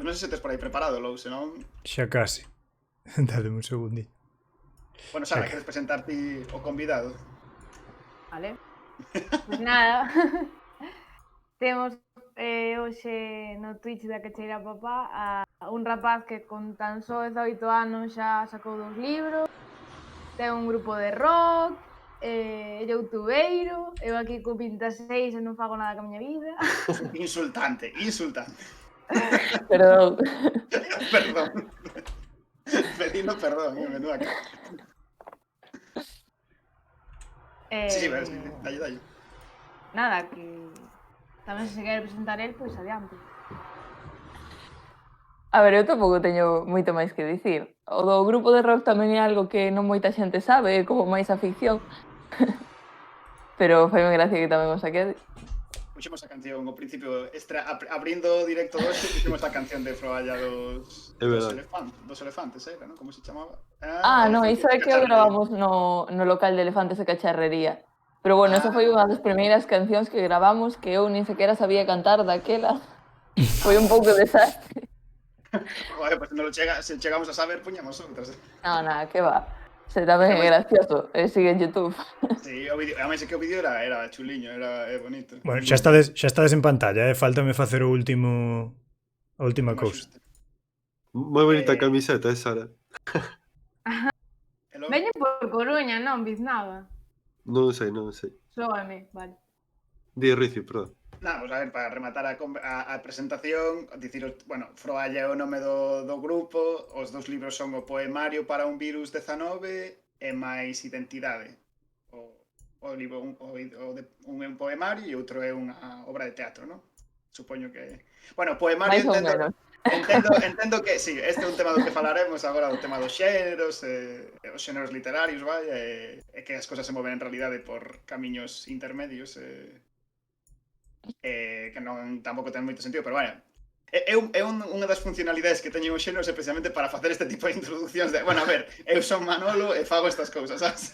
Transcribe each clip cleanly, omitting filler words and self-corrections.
non sei se tes por aí preparado, Lou, senón... Xa case. Dale un segundinho. Bueno, Sara, queres presentar ti o convidado? Vale. Pois nada. Temos hoxe no Twitch da Que Cheira Papá a un rapaz que con tan só 18 anos xa sacou 2 libros, ten un grupo de rock, é youtubeiro, eu aquí co 26 e non fago nada ca miña vida. Insultante. Perdón. Perdón. Pedindo perdón, menuda cara. Sí, dalle. Nada, que tamén se quere presentar el, pois adiante. A ver, eu tampouco teño moito máis que dicir. O do grupo de rock tamén é algo que non moita xente sabe, é como máis a ficción. Pero faime gracia que tamén o saquede. Puxemos a canción, ao principio, abrindo o directo doxe, puxemos a canción de Froalla dos elefantes, era, non? Como se chamaba? Non, iso é que o gravamos no local de Elefantes de Cacharrería. Pero bueno, esa foi unha das primeiras cancións que gravamos que eu nin sequera sabía cantar daquela. Foi un pouco desastre. Joder, pues se chegamos a saber, puñamos outras. Non, nada, que va. Se tamén é gracioso, sigue en YouTube. Sí, o vídeo, además que o vídeo era chuliño, era bonito. Bueno, xa estades en pantalla, faltame facer a última cousa. Moi bonita camiseta, Sara. Veño por Coruña, non, Biznaba. Non sei. Sóame, vale. Di Rici, perdón. Pues a ver, para rematar a presentación, diciros, bueno, Froalla é o nome do grupo, os dous libros son o Poemario para un virus 19 e máis Identidade. O libro, un é un poemario e outro é unha obra de teatro, non? Supoño que... Bueno, poemario entendo que, sí, este é un tema do que falaremos agora, o tema dos xéneros, os xéneros literarios, vai, e que as cosas se moven en realidade por camiños intermedios, que non tampouco ten moito sentido, pero bueno, é unha das funcionalidades que teñen os xéneros especialmente para facer este tipo de introduccións de, bueno, a ver, eu son Manolo e fago estas cousas, sabes?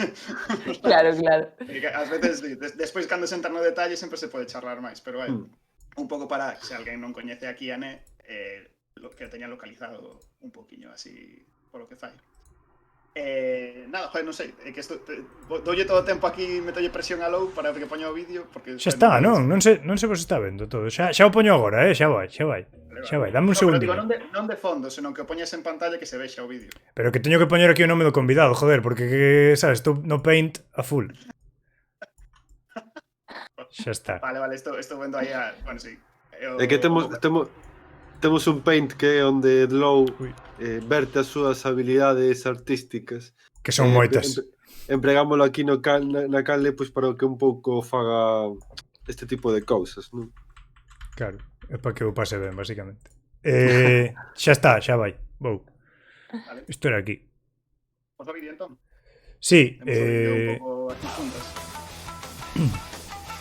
Claro. Ás veces, despois cando se entra no detalle sempre se pode charlar máis, pero bueno, un pouco para, se alguén non coñece aquí a Né, que teña localizado un poquinho así polo que fai. Nada, joder, non sei, é que doulle todo o tempo aquí, metolle presión a Lou para que poña o vídeo, porque... Xa está, non sei vos está vendo todo, xa o poño agora, xa vai, dame un segundinho. Non de fondo, senón que o poñes en pantalla que se vexa o vídeo. Pero que teño que poñer aquí o nome do convidado, joder, porque, sabes, estou no Paint a full. Xa está. Vale, estou vendo aí a... Bueno, sí. É que temos un Paint que é onde Lou verte as súas habilidades artísticas. Que son moitas. Empregámoslo aquí na canle pois para que un pouco faga este tipo de cousas, non? Claro, é para que o pase ben, basicamente. Xa está, xa vai. Vou. Vale. Isto era aquí. Pois o vídeo, entón? Sí. Un pouco aquí juntas.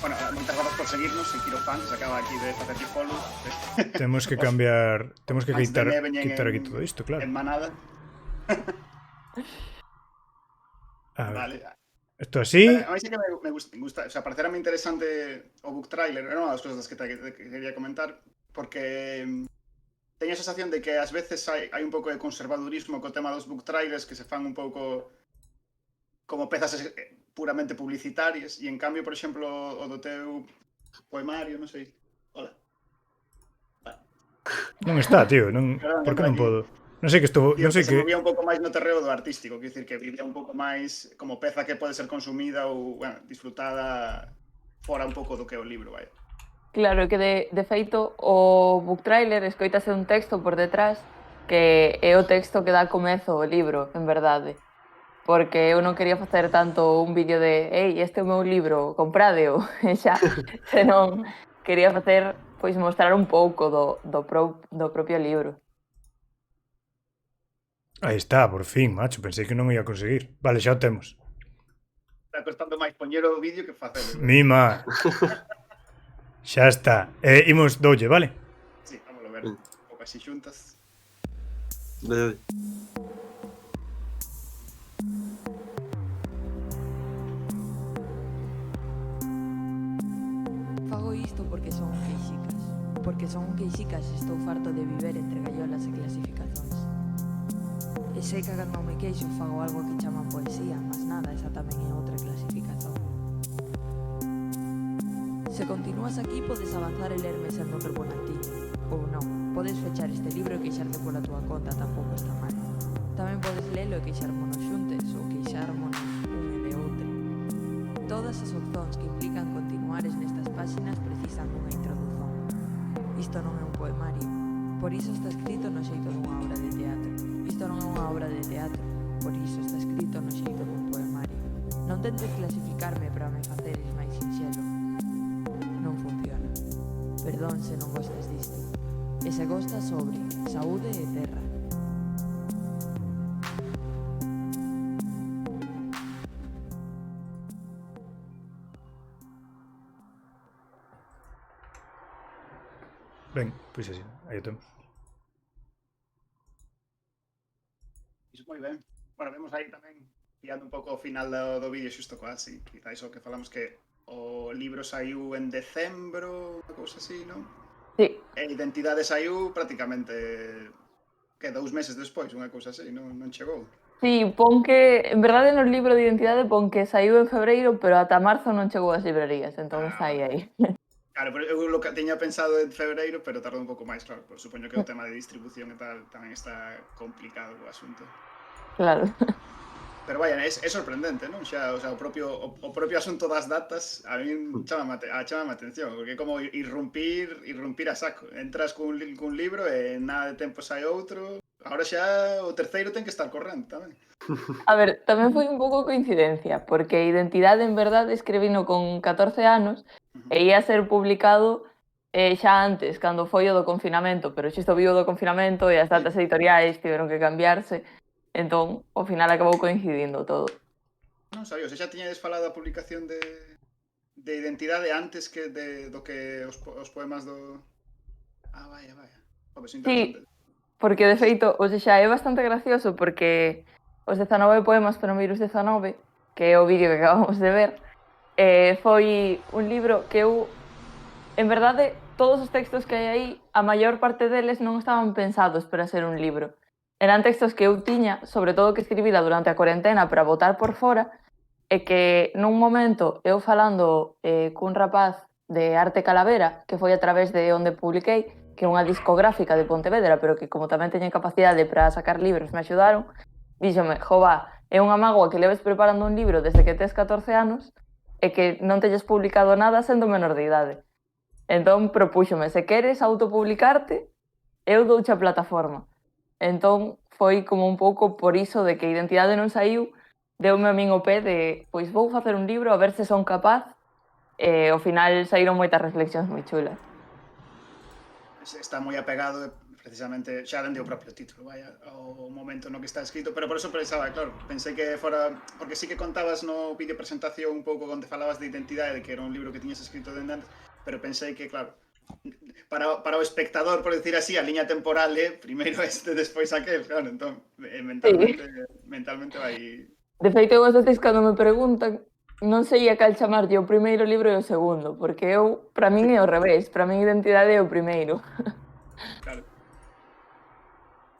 Bueno, moitas grazas por seguirnos, en Quirofan, se acaba aquí de facer aquí follow. Temos que cambiar, temos que quitar aquí todo isto, claro. En manada. A ver. Vale. Isto así. A mí sí que me gusta, o sea, parecerame interesante o book trailer, era unha das cousas que quería comentar, porque teño a sensación de que ás veces hai un pouco de conservadurismo co tema dos book trailers que se fan un pouco como pezas puramente publicitarias, e en cambio, por exemplo, o do teu poemario, non sei. Hola. Vale. Non está, tío, non, por que non podo? Non sei que estou, non sei que... Se movía un pouco máis no terreo do artístico, quer dicir que vivía un pouco máis como peza que pode ser consumida ou, bueno, disfrutada fora un pouco do que é o libro, vai. Claro, que de feito o book trailer escoitase un texto por detrás que é o texto que dá comezo ao libro, en verdade. Porque eu non quería facer tanto un vídeo de ei, este é o meu libro, comprádeo, e xa, senón quería facer, pois, mostrar un pouco do propio libro. Aí está, por fin, macho, pensei que non ia conseguir. Vale, xa o temos. Está costando máis poñer o vídeo que facelo. Mima. Xa está. Imos doulle, vale? Sí, vamos a ver, un pouco así xuntas. Dale. Fago isto porque son físicas. porque son un queixicas e estou farto de viver entre gaiolas e clasificacións. E sei que cando me queixo fago algo que chaman poesía, mas nada, esa tamén é outra clasificación. Se continúas aquí, podes avanzar e lerme sendo un rebuenantiño. Ou non, podes fechar este libro e queixarte pola túa conta, tampouco está mal. Tamén podes lelo e queixármonos xuntes ou queixármonos un e de outra. Todas as opcións que implican continuares nestas páxinas precisan dunha introdución. Isto non é un poemario, por iso está escrito no xeito dunha obra de teatro. Isto non é unha obra de teatro, por iso está escrito no xeito dun poemario. Non tentes clasificarme para me faceres máis sinxelo. Non funciona. Perdón se non gostas disto. E se gostas sobre saúde e terra. Ben, pois así, aí o temos. Iso moi ben. Bueno, vemos aí tamén, pillando un pouco o final do vídeo xusto quasi, quizáis o que falamos que o libro saiu en decembro, unha cousa así, non? Sí, E Identidade saiu prácticamente que 2 meses despois, unha cousa así, non chegou. sí, pon que, en verdade no libro de identidade pon que saiu en febreiro, pero ata marzo non chegou ás librerías, entón está aí. Claro, pero eu lo que tiña pensado en febreiro, pero tardou un pouco máis, claro, por supoño que o tema de distribución e tal tamén está complicado o asunto. Claro. Pero vaya, é sorprendente, non? Xa, o sea, o propio asunto das datas a mí chama a atención, porque é como irrumpir a saco. Entras cun libro e nada de tempo sai outro. Agora xa o terceiro ten que estar correndo tamén. A ver, tamén foi un pouco coincidencia, porque Identidade en verdade escribino con 14 anos e ia ser publicado xa antes, cando foi o do confinamento, pero xusto viu o do confinamento e as datas editoriais tiveron que cambiarse, entón, ao final acabou coincidindo todo. Non sabía, xa tiñades falado a publicación de Identidade antes que do que os poemas do... Ah, vaya. Pues interesante. Porque, de feito, o sea, é bastante gracioso porque os 19 poemas para o virus 19, que é o vídeo que acabamos de ver, foi un libro que eu, en verdade, todos os textos que hai aí, a maior parte deles non estaban pensados para ser un libro. Eran textos que eu tiña, sobre todo que escribida durante a cuarentena para botar por fora, e que nun momento eu falando cun rapaz de Arte Calavera, que foi a través de onde publiquei, que é unha discográfica de Pontevedra, pero que como tamén teñen capacidade para sacar libros, me axudaron, díxome, jova, é unha mágoa que leves preparando un libro desde que tes 14 anos e que non teñes publicado nada sendo menor de idade. Entón, propúxome, se queres autopublicarte, eu douche a plataforma. Entón, foi como un pouco por iso de que Identidade non saiu, deume a min o pé de, pois vou facer un libro a ver se son capaz, e ao final saíron moitas reflexións moi chulas. Está moi apegado precisamente xa dende o propio título, vaya, ao momento no que está escrito, pero por eso pensaba, claro, pensei que fora, porque sí que contabas no vídeo presentación un pouco onde falabas de Identidade, de que era un libro que tiñas escrito dende antes, pero pensei que, claro, para o espectador, por decir así, a liña temporal é primeiro este, despois aquel, claro, entón, mentalmente vai... De feito, eu as veces cando me preguntan, non sei a cal chamarlle o primeiro libro e o segundo, porque eu, para min é o revés, para min Identidade é o primeiro. Claro.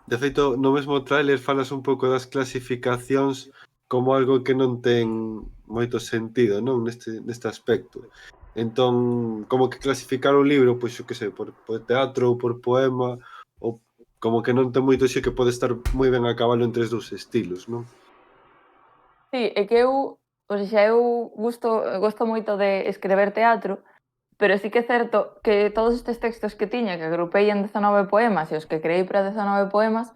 De feito, no mesmo tráiler falas un pouco das clasificacións como algo que non ten moito sentido, non? Neste aspecto. Entón, como que clasificar un libro, pois eu que sei, por teatro ou por poema, ou como que non ten moito xe que pode estar moi ben a cabalo entre os dous estilos, non? Sí, é que eu gosto moito de escrever teatro, pero sí que é certo que todos estes textos que tiña, que agrupei en 19 poemas e os que creei para 19 poemas,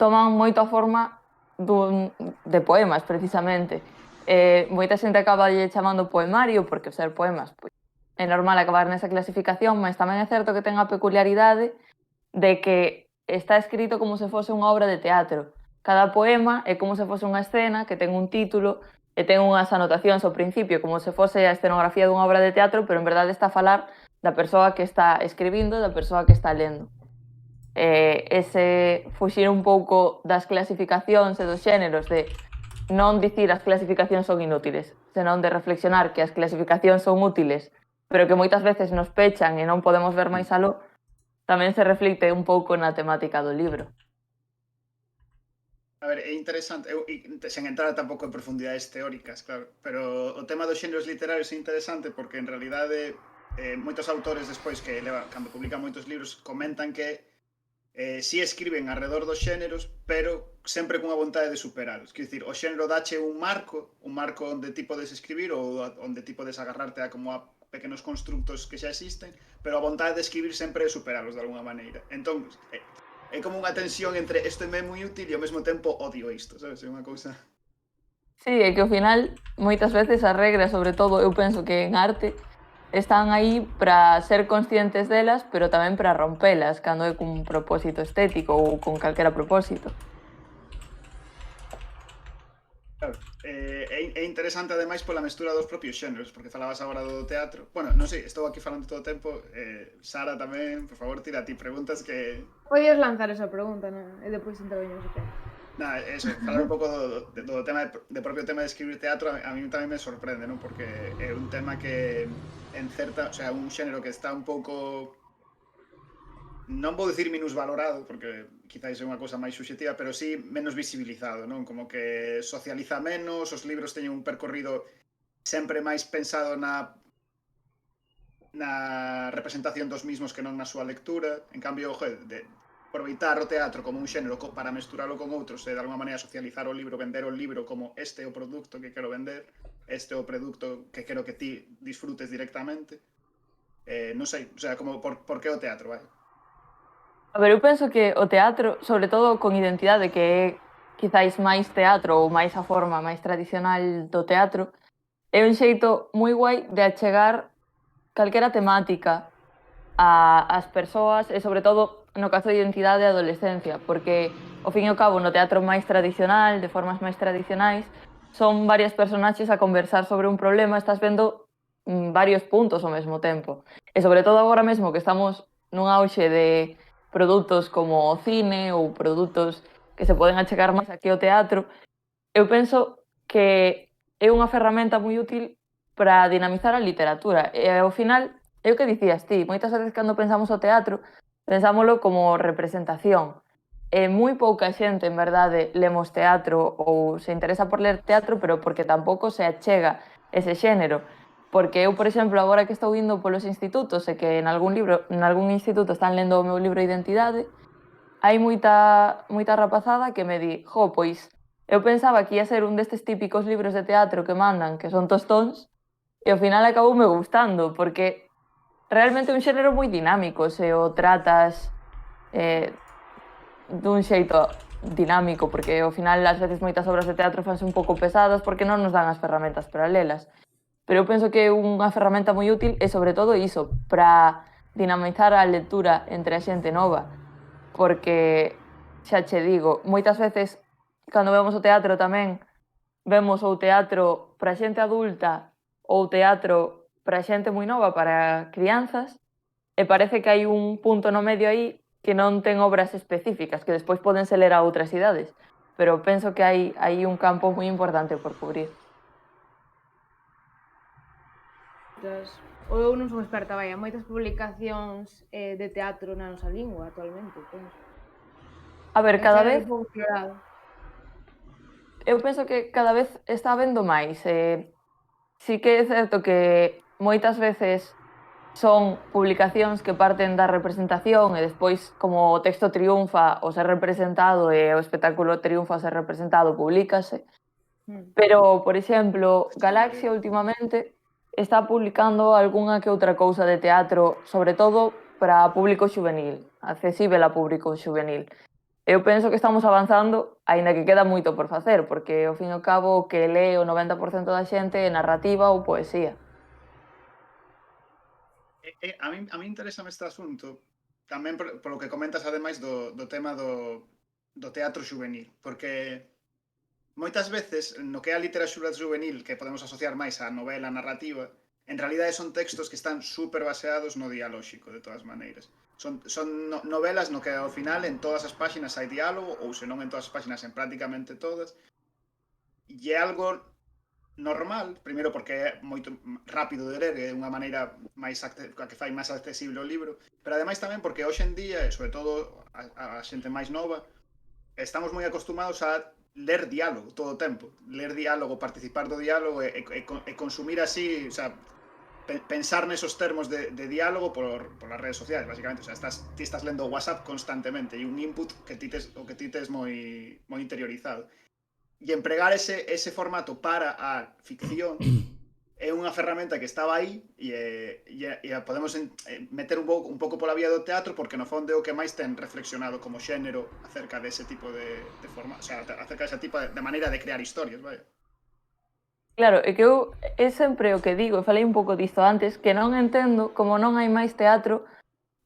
toman moito a forma de poemas, precisamente. Moita xente acaba chamando poemario, porque ao ser poemas, pois, é normal acabar nesa clasificación, mas tamén é certo que ten a peculiaridade de que está escrito como se fose unha obra de teatro. Cada poema é como se fose unha escena que ten un título e ten unhas anotacións ao principio, como se fose a escenografía dunha obra de teatro, pero en verdade está a falar da persoa que está escribindo, da persoa que está lendo. Ese fuxir un pouco das clasificacións e dos xéneros, de non dicir as clasificacións son inútiles, senón de reflexionar que as clasificacións son útiles pero que moitas veces nos pechan e non podemos ver máis aló, tamén se reflicte un pouco na temática do libro. A ver, é interesante, sen entrar tampouco en profundidades teóricas, claro, pero o tema dos xéneros literarios é interesante porque en realidade moitos autores despois cando publican moitos libros comentan que si escriben alrededor dos xéneros, pero sempre cunha vontade de superalos. Quer dicir, o xénero dache un marco onde ti podes escribir ou onde ti podes agarrarte a como a pequenos constructos que xa existen, pero a vontade de escribir sempre é superalos de alguna maneira. Entón, é como unha tensión entre isto é moi útil e ao mesmo tempo odio isto, sabes? É unha cousa... Sí, é que ao final, moitas veces as regras, sobre todo, eu penso que en arte, están aí para ser conscientes delas, pero tamén para rompelas, cando é cun propósito estético ou con calquera propósito. Claro, é interesante ademais pola mestura dos propios xéneros, porque falabas agora do teatro. Bueno, non sei, estou aquí falando todo o tempo. Sara tamén, por favor, tira ti preguntas que... Podías lanzar esa pregunta, non? E depois interveño se quer. Nada, eso, falar un pouco do tema de propio tema de escribir teatro a mí tamén me sorprende, non? Porque é un tema que en certa, o sea, un xénero que está un pouco, non vou dicir minusvalorado, porque quizáis é unha cousa máis subxectiva, pero sí menos visibilizado, non? Como que socializa menos, os libros teñen un percorrido sempre máis pensado na representación dos mismos que non na súa lectura. En cambio, de aproveitar o teatro como un xénero para mesturalo con outros e de alguma maneira socializar o libro, vender o libro como este é o produto que quero vender, este é o produto que quero que ti disfrutes directamente. Non sei, o sea, como por que o teatro, vai? A ver, eu penso que o teatro, sobre todo con identidade, que é quizáis máis teatro ou máis a forma máis tradicional do teatro, é un xeito moi guai de achegar calquera temática ás persoas e, sobre todo, no caso de identidade e adolescencia, porque, ao fin e ao cabo, no teatro máis tradicional, de formas máis tradicionais, son varias personaxes a conversar sobre un problema, estás vendo varios puntos ao mesmo tempo. E, sobre todo, agora mesmo que estamos nun auxe de produtos como o cine ou produtos que se poden achegar máis aquí ao teatro, eu penso que é unha ferramenta moi útil para dinamizar a literatura. E, ao final, é o que dicías ti, moitas veces cando pensamos o teatro, pensámolo como representación. E moi pouca xente, en verdade, lemos teatro ou se interesa por ler teatro, pero porque tampouco se achega ese xénero. Porque eu, por exemplo, agora que estou indo polos institutos e que en algún instituto están lendo o meu libro de identidade, hai moita rapazada que me di, pois, eu pensaba que ia ser un destes típicos libros de teatro que mandan, que son tostóns, e ao final acaboume gustando, porque realmente é un xénero moi dinámico, se o tratas dun xeito dinámico, porque ao final ás veces moitas obras de teatro fanse un pouco pesadas porque non nos dan as ferramentas para lelas. Pero eu penso que é unha ferramenta moi útil e, sobre todo, iso, para dinamizar a lectura entre a xente nova, porque, xa che digo, moitas veces, cando vemos o teatro tamén, vemos o teatro para xente adulta ou teatro para xente moi nova, para crianzas, e parece que hai un punto no medio aí que non ten obras específicas, que despois podense ler a outras idades, pero penso que hai un campo moi importante por cubrir. Ou eu non son experta, vai, hai moitas publicacións de teatro na nosa lingua actualmente, penso. A ver, cada vez... Eu penso que cada vez está habendo máis. Sí que é certo que moitas veces son publicacións que parten da representación e despois, como o texto triunfa ao ser representado e o espectáculo triunfa ao ser representado, publícase. Pero, por exemplo, Galaxia últimamente está publicando algunha que outra cousa de teatro, sobre todo para público xuvenil, accesível a público xuvenil. Eu penso que estamos avanzando, aínda que queda moito por facer, porque, ao fin e ao cabo, o que lee o 90% da xente é narrativa ou poesía. A mí interesa este asunto tamén polo que comentas ademais do tema do teatro xuvenil, porque moitas veces no que é a literatura xuvenil, que podemos asociar máis á novela narrativa, en realidade son textos que están super baseados no dialóxico, de todas maneiras. Son novelas no que ao final en todas as páxinas hai diálogo, ou se non en todas as páxinas en prácticamente todas, e é algo normal, primeiro porque é moito rápido de ler, é unha maneira que fai máis accesible o libro, pero ademais tamén porque hoxe en día, e sobre todo a xente máis nova, estamos moi acostumados a ler diálogo todo o tempo, ler diálogo, participar do diálogo e consumir así, o sea, pensar nesos termos de diálogo por las redes sociales, basicamente. O sea, ti estás lendo WhatsApp constantemente e un input que ti tes moi interiorizado. E empregar ese formato para a ficción é unha ferramenta que estaba aí e podemos meter un pouco pola vía do teatro porque no fondo é o que máis ten reflexionado como xénero acerca dese tipo de forma, o sea, acerca dese tipo de maneira de crear historias, vaya. Claro, é que eu é sempre o que digo, e falei un pouco disto antes, que non entendo como non hai máis teatro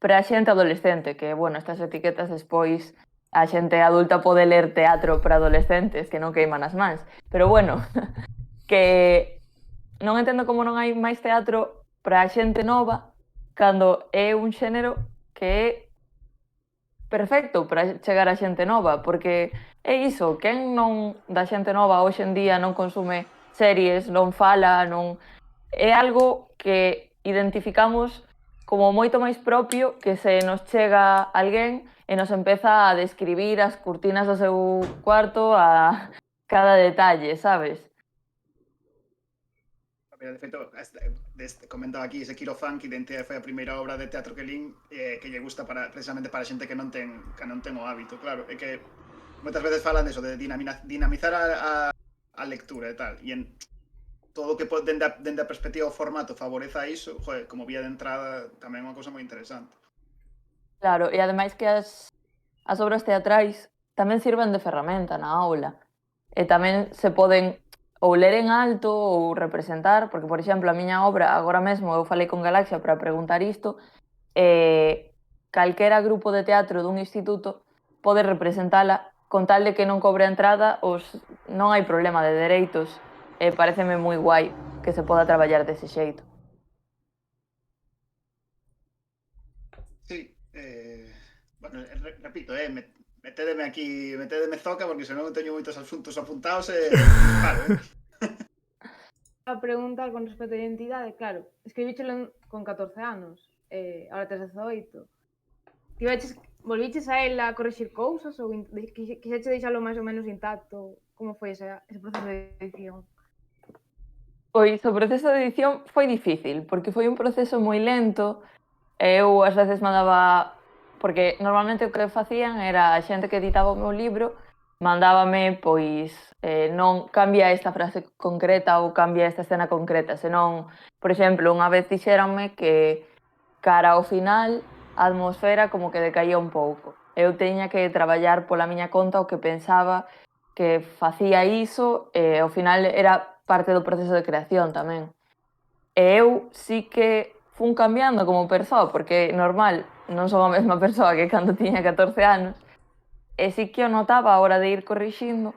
para a xente adolescente, que, bueno, estas etiquetas despois a xente adulta pode ler teatro para adolescentes que non queiman as mans. Pero, bueno, que non entendo como non hai máis teatro para a xente nova cando é un xénero que é perfecto para chegar a xente nova, porque é iso, quen non da xente nova hoxe en día non consume series, non fala, non... É algo que identificamos como moito máis propio que se nos chega alguén e nos empeza a describir as cortinas do seu cuarto a cada detalle, sabes? Mira, de feito, comentaba aquí ese Quirofán que identidade foi a primeira obra de teatro que lín que lle gusta precisamente para xente que non ten o hábito, claro. É que moitas veces falan deso, de dinamizar a lectura e tal. E en todo o que dende a perspectiva o formato favoreza iso, joder, como vía de entrada tamén é unha cousa moi interesante. Claro, e ademais que as obras teatrais tamén sirven de ferramenta na aula. E tamén se poden ou ler en alto ou representar, porque, por exemplo, a miña obra, agora mesmo eu falei con Galaxia para preguntar isto, calquera grupo de teatro dun instituto pode representala con tal de que non cobre a entrada, non hai problema de dereitos. Pareceme moi guai que se poda traballar dese xeito. Sí, bueno, repito, metedeme zoca porque senón teño moitos asuntos apuntados e claro, A preguntar con respecto á identidade, claro, escribíchelo con 14 anos, ahora tes 18. Volviches a él a corrixir cousas ou quixeche deixalo máis ou menos intacto? Como foi ese proceso de edición? Pois o proceso de edición foi difícil, porque foi un proceso moi lento. Eu ás veces mandaba... Porque normalmente o que facían era a xente que editaba o meu libro mandábame, pois, non cambia esta frase concreta ou cambia esta escena concreta, senón, por exemplo, unha vez dixéranme que cara ao final a atmosfera como que decaía un pouco. Eu teña que traballar pola miña conta o que pensaba que facía iso e ao final era parte do proceso de creación tamén. E eu sí que fun cambiando como persoa, porque normal, non son a mesma persoa que cando tiña 14 anos, e sí que o notaba a hora de ir corrixindo,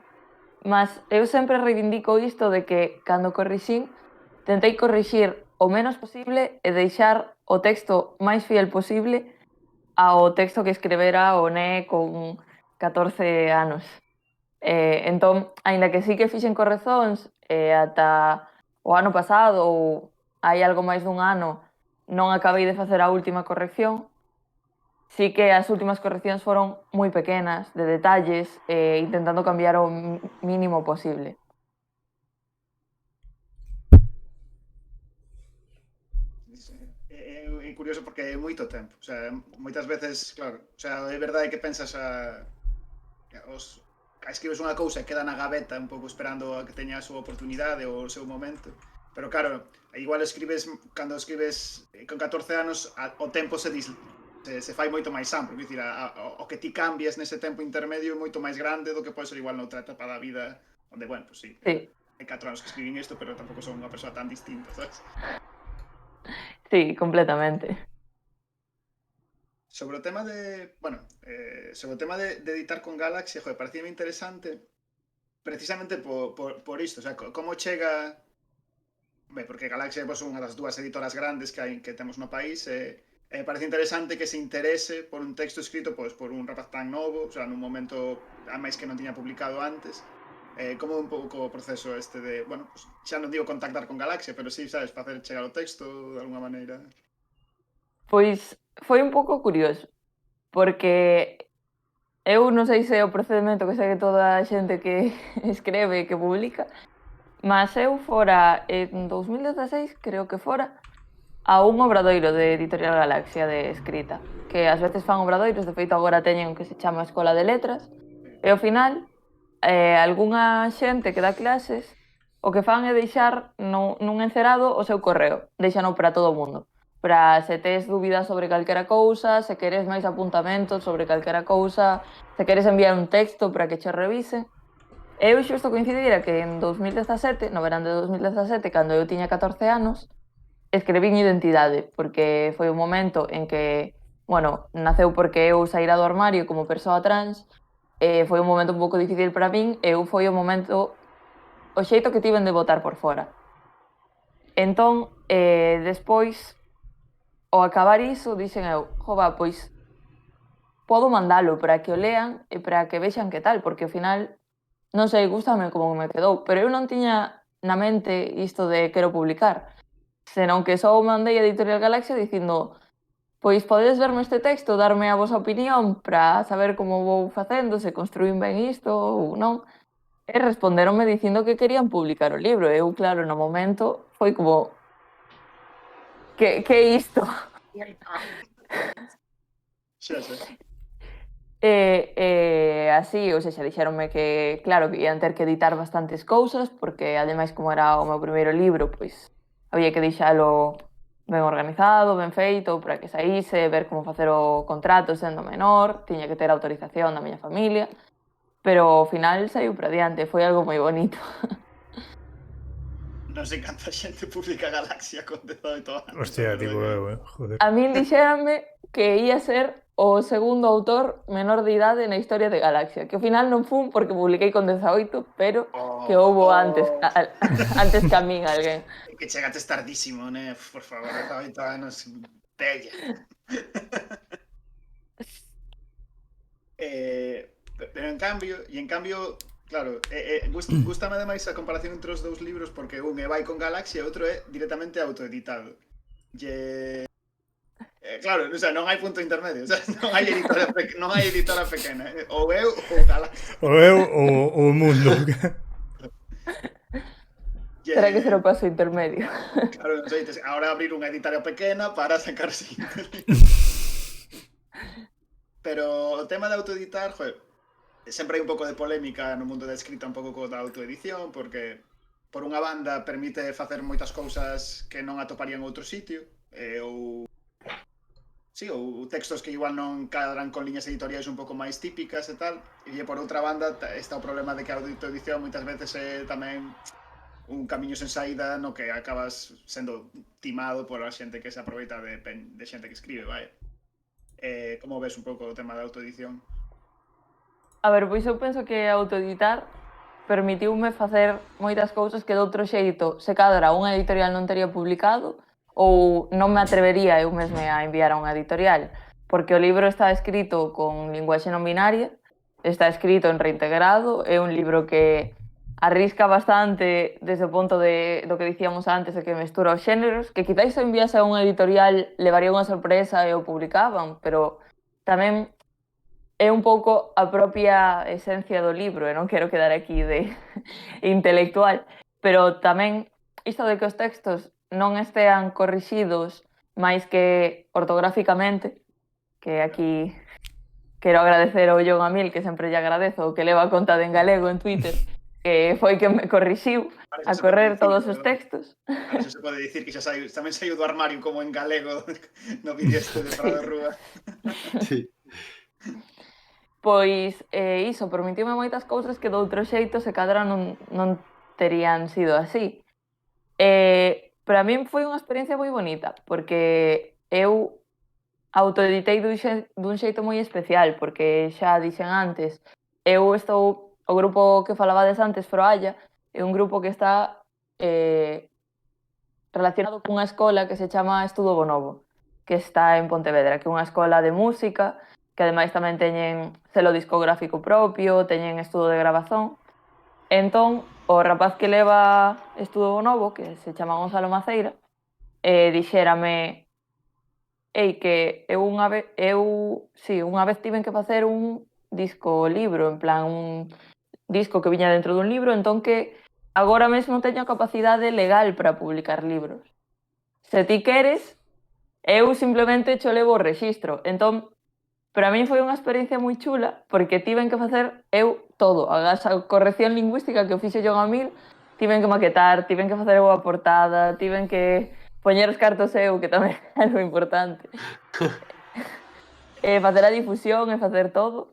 mas eu sempre reivindico isto de que cando corrixín tentei corrixir o menos posible e deixar o texto máis fiel posible ao texto que escrevera o Né con 14 anos. Entón, aínda que sí que fixen correzóns ata o ano pasado ou hai algo máis dun ano non acabei de facer a última corrección, sí que as últimas correccións foron moi pequenas, de detalles, intentando cambiar o mínimo posible. É curioso porque é moito tempo, o sea, moitas veces, claro, o sea, é verdade que pensas escribes unha cousa e queda na gaveta un pouco esperando a que teña a súa oportunidade ou o seu momento, pero claro, igual cando escribes con 14 anos o tempo se fai moito máis amplo, é dicir, o que ti cambias nese tempo intermedio é moito máis grande do que pode ser igual noutra etapa da vida onde, bueno, pues sí, hai 4 anos que escribín isto, pero tampouco son unha persoa tan distinta, sabes? Sí, completamente. Sobre o tema de, bueno, sobre o tema de editar con Galaxy, joder, parecíame interesante precisamente por isto, o sea, como chega, porque Galaxy é pues, unha das dúas editoras grandes que temos no país, parece interesante que se interese por un texto escrito pues, por un rapaz tan novo, o sea, nun momento a máis que non tiña publicado antes, como un pouco o proceso este de, bueno, pues, xa non digo contactar con Galaxia, pero sí, sabes, facer chegar o texto de alguna maneira. Pois foi un pouco curioso, porque eu non sei se é o procedimento que segue toda a xente que escreve e que publica, mas eu fora en 2016, creo que fora, a un obradoiro de Editorial Galaxia de escrita, que ás veces fan obradoiros, de feito agora teñen o que se chama Escola de Letras, e ao final, algunha xente que dá clases, o que fan é deixar nun encerado o seu correo, deixano para todo o mundo, para se tes dúbidas sobre calquera cousa, se queres máis apuntamentos sobre calquera cousa, se queres enviar un texto para que che revise. E eu xusto coincidira que en 2017, no verán de 2017, cando eu tiña 14 anos, escrevín Identidade, porque foi un momento en que, bueno, naceu porque eu saíra do armario como persoa trans, e foi un momento un pouco difícil para min, e eu foi o momento, o xeito que tiven de botar por fora. Entón, despois, ao acabar iso, dixen eu, jova, pois, podo mandalo para que o lean e para que vexan que tal, porque ao final, non sei, gústame como me quedou, pero eu non tiña na mente isto de quero publicar, senón que só o mandei a Editorial Galaxia dicindo pois podedes verme este texto, darme a vosa opinión para saber como vou facendo, se construín ben isto ou non. E respondéronme dicindo que querían publicar o libro. E eu, claro, no momento foi como que é isto? Xa. Así, ou seja, dixéronme que, claro, que ian ter que editar bastantes cousas, porque ademais como era o meu primeiro libro, pois había que deixalo ben organizado, ben feito, para que saíse, ver como facer o contrato sendo menor, tiña que ter autorización da miña familia, pero ao final saiu para diante, foi algo moi bonito. Non sei canta xente publica Galaxia con 18 anos. Hostia, tipo, joder. A min dixéranme que ia ser o segundo autor menor de idade na historia de Galaxia, que ao final non fun porque publiquei con 18, pero que houbo antes que a min alguén. Que chegates tardísimo, né? Por favor, 18 anos, bella. Pero en cambio, claro, gustame ademais a comparación entre os dous libros porque un é vai con Galaxia e outro é directamente autoeditado. Claro, o sea, non hai punto intermedio, o sea, non hai editora pequena, ou eu ou Galaxia. Ou eu ou o mundo. Terá que ser o paso intermedio. Claro, non sei, agora abrir unha editorial pequena para sacar siguiente. Pero o tema de autoeditar, joder, sempre hai un pouco de polémica no mundo da escrita un pouco da autoedición, porque por unha banda permite facer moitas cousas que non atoparían outro sitio, ou textos que igual non cadran con liñas editoriais un pouco máis típicas e tal, e por outra banda está o problema de que a autoedición moitas veces é tamén un camiño sen saída no que acabas sendo timado por a xente que se aproveita de xente que escribe, vai. Como ves un pouco o tema da autoedición? A ver, pois eu penso que autoeditar permitiume facer moitas cousas que de outro xeito, se cadra unha editorial non tería publicado ou non me atrevería eu mesma a enviar a unha editorial, porque o libro está escrito con linguaxe non binaria, está escrito en reintegrado, é un libro que arrisca bastante desde o punto do que dicíamos antes, de que mestura os xéneros, que quizáis se enviase a unha editorial levaría unha sorpresa e o publicaban, pero tamén é un pouco a propia esencia do libro, e non quero quedar aquí de intelectual, pero tamén isto de que os textos non estean corrixidos máis que ortográficamente, que aquí quero agradecer ao John Amil, que sempre lle agradezo, que leva a conta de en galego en Twitter, que foi que me corrixiu a correr todos os textos. Eso se pode dicir que xa tamén saiu do armario como en galego no vídeo este de Prado Rúa. Sí. Pois iso, permitiume moitas cousas que de outro xeito se cadra non terían sido así. Para min foi unha experiencia moi bonita, porque eu autoeditei dun xeito moi especial, porque xa dixen antes, o grupo que falabades antes, Froalla, é un grupo que está relacionado cunha escola que se chama Estudo Bonobo, que está en Pontevedra, que é unha escola de música, que ademais tamén teñen selo discográfico propio, teñen estudo de grabazón, Entón, o rapaz que leva Estudo Novo, que se chama Gonzalo Maceira, dixérame que unha vez tiven que facer un disco libro, en plan un disco que viña dentro dun libro, entón que agora mesmo teño a capacidade legal para publicar libros. Se ti queres, eu simplemente cho levo o rexistro. Entón, para min foi unha experiencia moi chula porque tiven que facer eu todo. A corrección lingüística que eu fixe yo a 1000, tiven que maquetar, tiven que facer eu a portada, tiven que poñer os cartos eu, que tamén é algo importante. Facer a difusión e facer todo.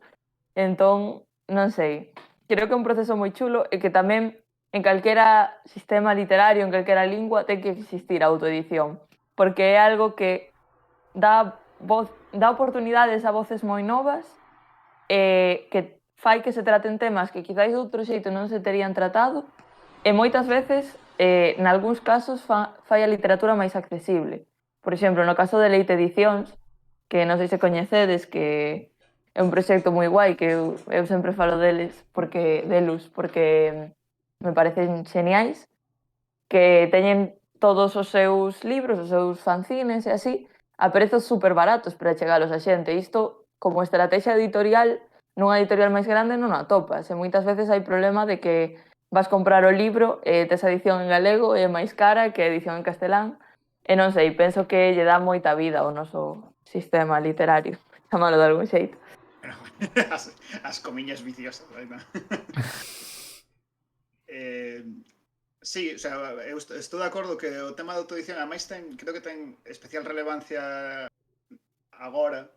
Entón, non sei, creo que é un proceso moi chulo e que tamén en calquera sistema literario, en calquera lingua, ten que existir a autoedición, porque é algo que dá oportunidades a voces moi novas, que fai que se traten temas que quizáis de outro xeito non se terían tratado, e moitas veces, nalgúns casos, fai a literatura máis accesible. Por exemplo, no caso de Leite Edicións, que non sei se coñecedes, que é un proxecto moi guai, que eu sempre falo delus, porque me parecen xeniais, que teñen todos os seus libros, os seus fanzines e así, a prezos super baratos para chegalos a xente. Isto, como estrategia editorial, nunha editorial máis grande non a atopas, e moitas veces hai problema de que vas comprar o libro e tes a edición en galego e é máis cara que a edición en castelán, e non sei, penso que lle dá moita vida ao noso sistema literario, chamalo de algún xeito. As comiñas viciosas, ¿verdad? Sí, o sea, eu estou de acordo que o tema da autoedición ademais creo que ten especial relevancia agora,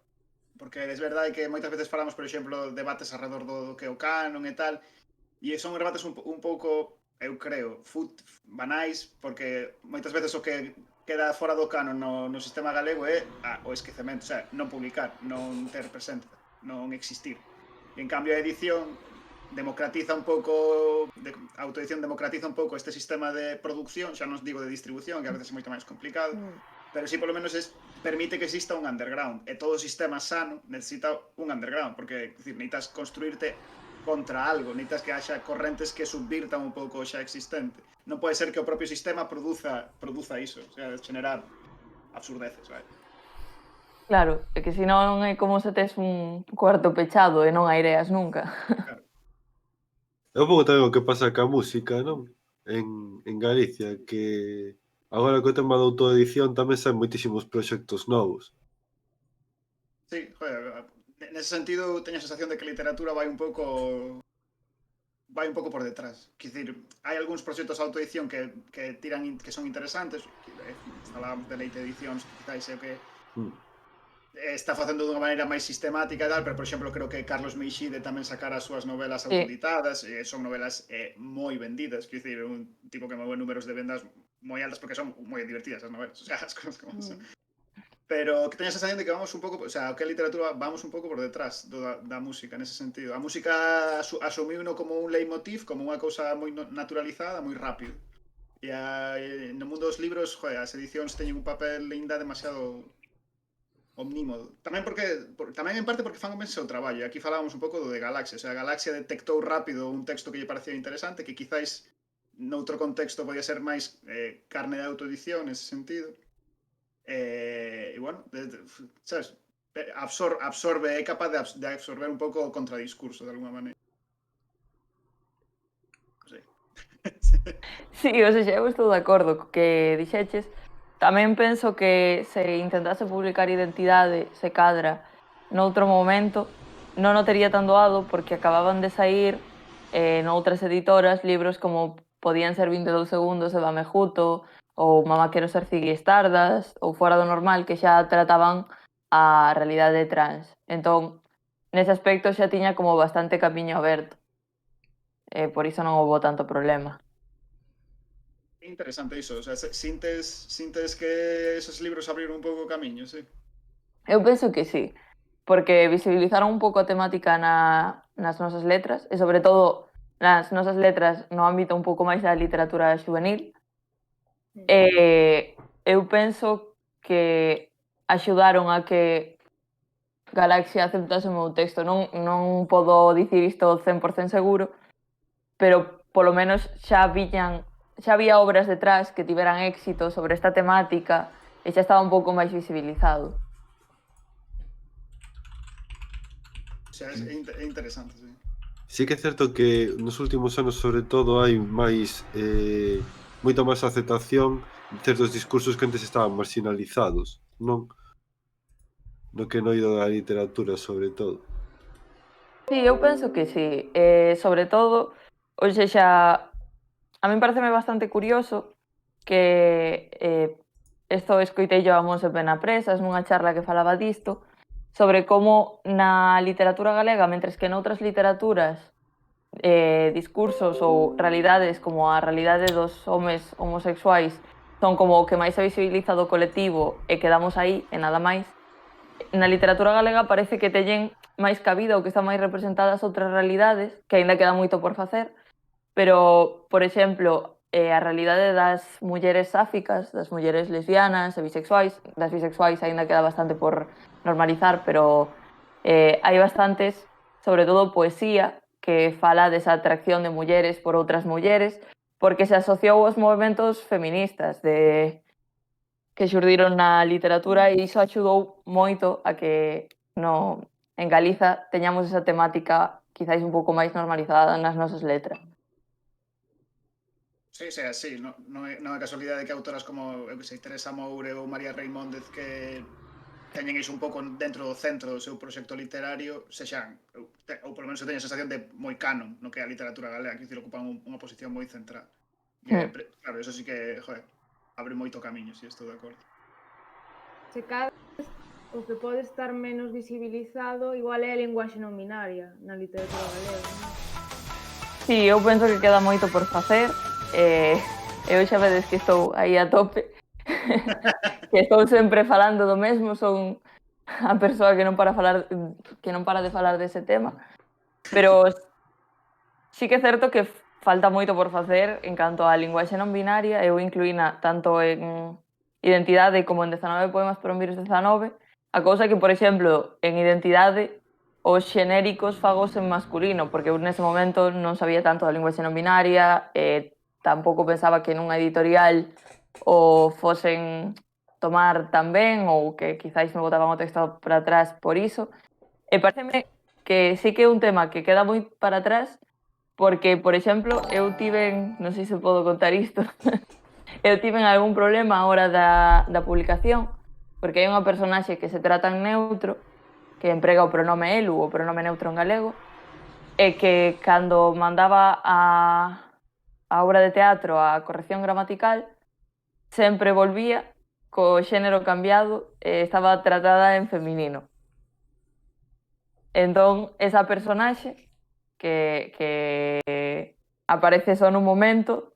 porque é verdade que moitas veces falamos, por exemplo, debates alrededor do que é o canon e tal, e son debates un pouco, eu creo, banais, porque moitas veces o que queda fora do canon no sistema galego é o esquecemento, o sea, non publicar, non ter presenza, non existir. E en cambio a edición democratiza un pouco, a autoedición democratiza un pouco este sistema de producción, xa non digo de distribución, que a veces é moito máis complicado, pero sí polo menos permite que exista un underground, e todo sistema sano necesita un underground, porque necesitas construirte contra algo, necesitas que haxa correntes que subvirtan un pouco o xa existente. Non pode ser que o propio sistema produza iso, o sea, generar absurdeces, vai. Claro, é que senón é como se tes un cuarto pechado e non aireas nunca. Claro. É un pouco tamén o que pasa ca música, non? En Galicia, que agora co tema da autoedición tamén saen moitísimos proxectos novos. Sí, joder, nese sentido teño a sensación de que a literatura vai un pouco por detrás. Quer dicir, hai algúns proxectos de autoedición que tiran que son interesantes, falábamos de Leite Edicións, quizáis é o que está facendo dunha maneira máis sistemática e tal, pero, por exemplo, creo que Carlos Meixide tamén sacara as súas novelas autoeditadas, son novelas moi vendidas, quer dicir, un tipo que move números de vendas moi altas porque son moi divertidas as novelas, o sea, as cosas como son. Pero que teña a sensación de que vamos un pouco, o sea, que a literatura vamos un pouco por detrás da música nese sentido. A música asumiuno como un leitmotiv, como unha cousa moi naturalizada, moi rápido. E no mundo dos libros, joder, as edicións teñen un papel ainda demasiado omnímodo. Tamén en parte porque fan ben o seu traballo. Aquí falábamos un pouco do de Galaxia, o sea, Galaxia detectou rápido un texto que lle parecía interesante, que quizáis noutro contexto podía ser máis carne de autoedición nese sentido. E bueno, sabes, absorbe, é capaz de absorber un pouco o contradiscurso de alguma maneira. Non sei. Sí, o sea, eu estou de acordo co que dixeches. Tamén penso que se intentase publicar Identidade, se cadra, noutro momento, non o tería tan doado porque acababan de sair noutras editoras libros como podían ser 22 segundos de Bamejuto, ou Mamá quero ser Ziggy Stardust, ou Fora do Normal, que xa trataban a realidade trans. Entón, nese aspecto xa tiña como bastante camiño aberto. Por iso non houbo tanto problema. É interesante iso, o sea, sintes que esos libros abriron un pouco o camiño, sí? Eu penso que sí, porque visibilizaron un pouco a temática nas nosas letras, e sobre todo nas nosas letras no ámbito un pouco máis da literatura xuvenil. Eu penso que axudaron a que Galaxia aceptase o meu texto. Non podo dicir isto 100% seguro, pero polo menos xa había obras detrás que tiveran éxito sobre esta temática e xa estaba un pouco máis visibilizado. O sea, é interesante, sí. Sí que é certo que nos últimos anos, sobre todo, hai máis moita máis aceptación de certos discursos que antes estaban marginalizados, non? No que no ido da literatura, sobre todo. Sí, eu penso que sí. Sobre todo, hoxe xa... A min pareceme bastante curioso que isto escoitei yo a Monse Penapresas nunha charla que falaba disto, sobre como na literatura galega, mentres que noutras literaturas discursos ou realidades como a realidade dos homes homosexuais son como o que máis se visibiliza do colectivo e quedamos aí e nada máis, na literatura galega parece que teñen máis cabida ou que están máis representadas outras realidades, que aínda queda moito por facer, pero, por exemplo, a realidade das mulleres sáficas, das mulleres lesbianas e bisexuais, das bisexuais aínda queda bastante por normalizar, pero hai bastantes, sobre todo poesía, que fala desa atracción de mulleres por outras mulleres, porque se asociou aos movementos feministas que xurdiron na literatura e iso axudou moito a que en Galiza teñamos esa temática quizáis un pouco máis normalizada nas nosas letras. Sí, sí, non é casualidade que autoras como, eu que sei, Teresa Moure ou María Reimóndez que teñen iso un pouco dentro do centro do seu proxecto literario, sexan, ou polo menos eu teño a sensación de moi canon no que é a literatura galega, que dicir, ocupan unha posición moi central. Claro, eso sí que, joder, abre moito camiño, si estou de acordo. Se cada o que pode estar menos visibilizado igual é a linguaxe non binaria na literatura galega, non? Sí, eu penso que queda moito por facer. Eu xa vedes que estou aí a tope. Que estou sempre falando do mesmo, son a persoa que non para de falar dese tema. Pero sí que é certo que falta moito por facer en canto á linguaxe non binaria. Eu incluína tanto en Identidade como en 19 poemas por un virus 19. A cousa que, por exemplo, en Identidade os xenéricos fagos en masculino, porque eu nese momento non sabía tanto da linguaxe non binaria, tampouco pensaba que nunha editorial o fosen tomar tan ben ou que quizáis me botaban o texto para atrás por iso. E pareceme que sí que é un tema que queda moi para atrás porque, por exemplo, eu tiven, non sei se podo contar isto, eu tiven algún problema a hora da publicación porque hai unha personaxe que se trata en neutro, que emprega o pronome elu, o pronome neutro en galego, e que cando mandaba a obra de teatro a corrección gramatical sempre volvía co xénero cambiado e estaba tratada en feminino. Entón, esa personaxe que aparece só nun momento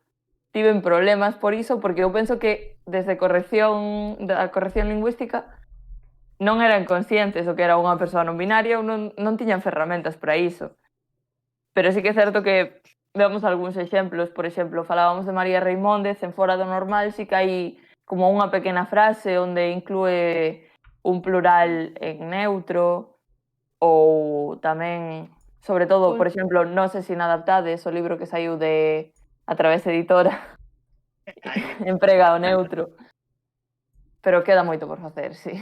tiven problemas por iso, porque eu penso que desde da corrección lingüística non eran conscientes o que era unha persoa non binaria ou non tiñan ferramentas para iso. Pero sí que é certo que vemos algúns exemplos, por exemplo, falábamos de María Reimóndez, en Fora do Normal sí que hai como unha pequena frase onde inclúe un plural en neutro, ou tamén, sobre todo, por exemplo, Non sé sin adaptades, o libro que saiu de A Través Editora, emprega o neutro. Pero queda moito por facer, sí.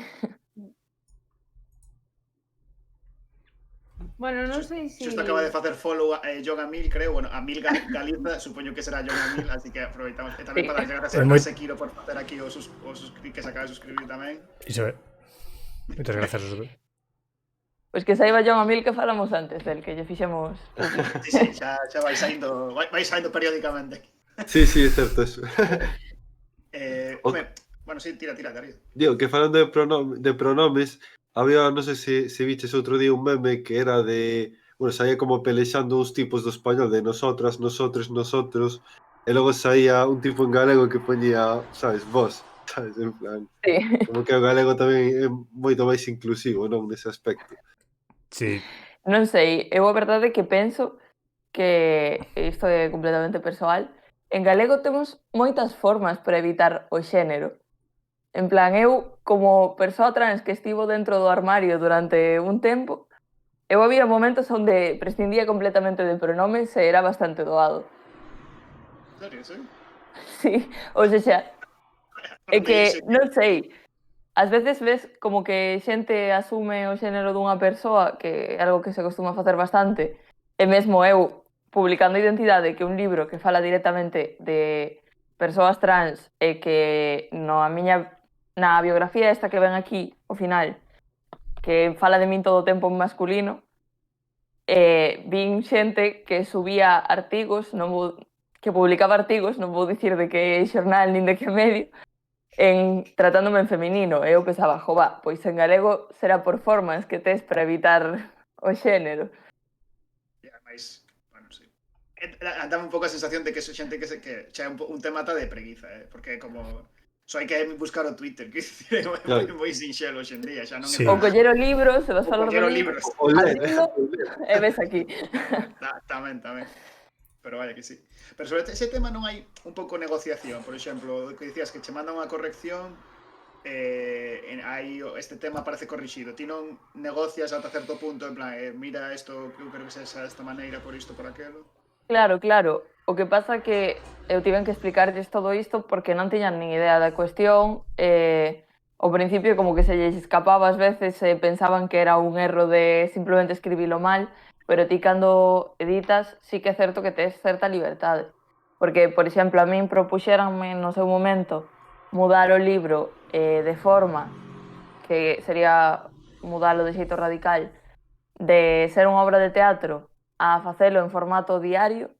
Bueno, non sei se... Xusto acaba de facer follow John Amil, creo, bueno, Amil Galiza, supoño que será John Amil, así que aproveitamos. E tamén para dar gracias a Sekiro por facer aquí que se acaba de suscribir tamén. Iso é. Moitas grazas aos dos. Pois que saiba John Amil que falamos antes del, que lle fixemos... Sí, xa vai saindo periódicamente. Sí, é certo eso. Bueno, sí, tira, Darío. Digo, que falando de pronomes, había, non sei se viches outro día un meme que era de... Bueno, saía como pelexando uns tipos do español de nosotras, nosotres, nosotros, e logo saía un tipo en galego que poñía, sabes, vos, sabes, en plan... Sí. Como que o galego tamén é moito máis inclusivo, non, nese aspecto. Sí. Non sei, eu a verdade que penso que isto é completamente persoal. En galego temos moitas formas para evitar o xénero. En plan, eu, como persoa trans que estivo dentro do armario durante un tempo, eu había momentos onde prescindía completamente de pronomes e era bastante doado. serio, sí? Sí, ou sexa, é que, non sei, ás veces ves como que xente asume o xénero dunha persoa, que é algo que se costuma facer bastante, e mesmo eu, publicando Identidade, que é un libro que fala directamente de persoas trans e que na biografía esta que ven aquí, ao final, que fala de min todo o tempo en masculino, vin xente que subía artigos, que publicaba artigos, non vou dicir de que xornal nin de que medio, tratándome en feminino, e eu pensaba, jova, pois en galego será por formas que tes para evitar o xénero. Mais, bueno, sí. Dame un pouco a sensación de que eso xente que xa é un tema ata de preguiza, porque é como... Só hai que buscar o Twitter, que é moi sinxelo hoxe en día, xa non é Sí. O coller o libro, se vas O falar do coller o libro, libro. O ler, abrilo, e ves aquí. Tamén. Pero vaya que sí. Pero sobre ese tema non hai un pouco negociación. Por exemplo, que dicías que che mandan unha corrección, hai este tema parece corrixido. Ti non negocias ata certo punto, en plan, mira isto que eu quero que sexa desta maneira, por isto, por aquelo. Claro. O que pasa é que eu tiven que explicarlles todo isto porque non tiñan nin idea da cuestión. Ao principio como que se lles escapaba ás veces e pensaban que era un erro de simplemente escribilo mal, pero ti cando editas sí que é certo que tes certa libertade. Porque, por exemplo, a min propuxéranme no seu momento mudar o libro de forma que sería mudalo de xeito radical de ser unha obra de teatro a facelo en formato diario,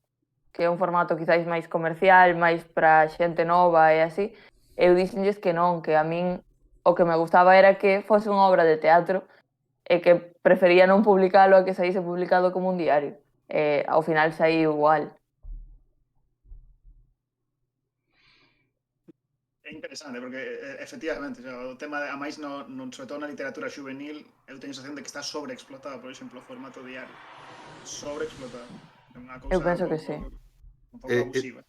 que é un formato quizáis máis comercial, máis para xente nova e así, eu dixenlles que non, que a min o que me gustaba era que fose unha obra de teatro e que prefería non publicalo a que saíse publicado como un diario. Ao final saí igual. É interesante, porque efectivamente, o tema, a máis, sobre todo na literatura juvenil, eu teño a sensación de que está sobreexplotado, por exemplo, o formato diario. Sobreexplotado. É unha cousa Eu penso que sí. un pouco abusiva.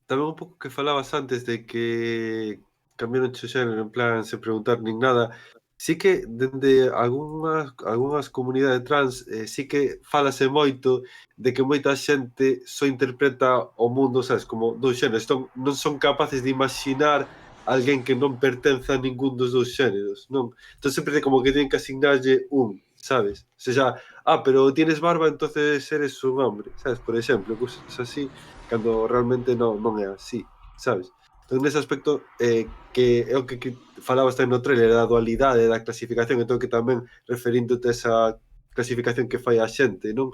Tamén un pouco que falabas antes de que cambiaron o xénero, en plan, sen preguntar nin nada. Sí que dende algunhas comunidades trans sí que falase moito de que moita xente só interpreta o mundo, sabes, como dous xéneros. Entón, non son capaces de imaginar alguén que non pertence a ningún dos dous xéneros, non? Entón sempre como que tienen que asignarlle un, sabes? O sea, pero tienes barba, entonces eres un hombre, sabes? Por exemplo, cosas así, cando realmente non é así, sabes? Entón, nese aspecto, que é o que falabas tamén no trailer, da dualidade, da clasificación, entón que tamén referíndote a esa clasificación que fai a xente, non?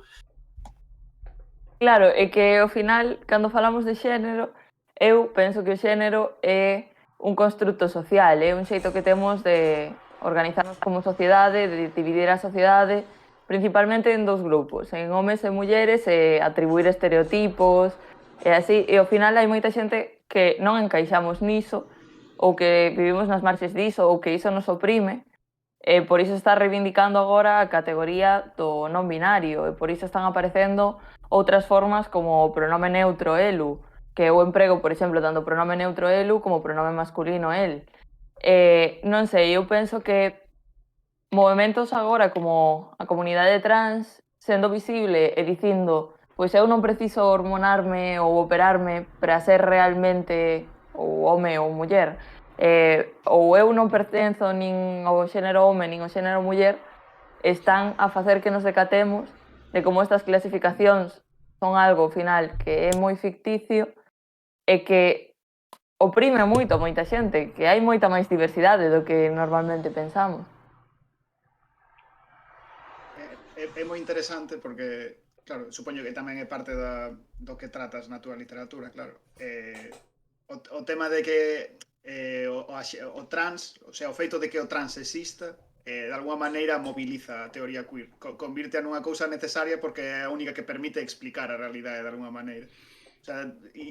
Claro, é que ao final, cando falamos de xénero, eu penso que o xénero é un construto social, é un xeito que temos de organizarnos como sociedade, de dividir a sociedade, principalmente en dous grupos, en homes e mulleres, e atribuir estereotipos, e así, e ao final hai moita xente que non encaixamos niso, ou que vivimos nas marxes diso, ou que iso nos oprime, e por iso está reivindicando agora a categoría do non binario, e por iso están aparecendo outras formas como o pronome neutro elu, que eu emprego, por exemplo, tanto o pronome neutro elu como o pronome masculino el. Non sei, eu penso que movementos agora como a comunidade trans sendo visible e dicindo pois eu non preciso hormonarme ou operarme para ser realmente ou home ou muller, ou eu non pertenzo nin ao xénero home nin ao xénero muller, están a facer que nos decatemos de como estas clasificacións son algo, ao final, que é moi ficticio e que oprime moito a moita xente, que hai moita máis diversidade do que normalmente pensamos. É moi interesante porque, claro, supoño que tamén é parte do que tratas na túa literatura, claro. O tema de que o trans, o sea, o feito de que o trans exista, de alguma maneira moviliza a teoría queer, convirte nunha cousa necesaria porque é a única que permite explicar a realidade de alguma maneira. O sea,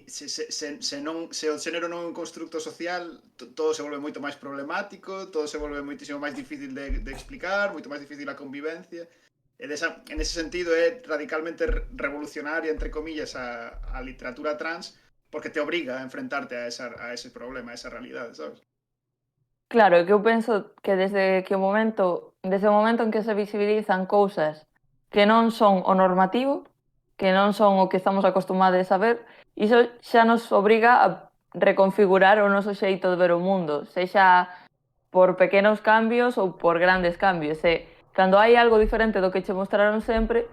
se o xénero non é un constructo social, todo se volve moito máis problemático, todo se volve moitísimo máis difícil de explicar, moito máis difícil a convivencia. En ese sentido é radicalmente revolucionaria, entre comillas, a literatura trans, porque te obriga a enfrentarte a ese problema, a esa realidade, sabes? Claro, que eu penso que desde o momento en que se visibilizan cousas que non son o normativo, que non son o que estamos acostumados a ver, iso xa nos obriga a reconfigurar o noso xeito de ver o mundo, sexa por pequenos cambios ou por grandes cambios. E cando hai algo diferente do que che mostraron sempre,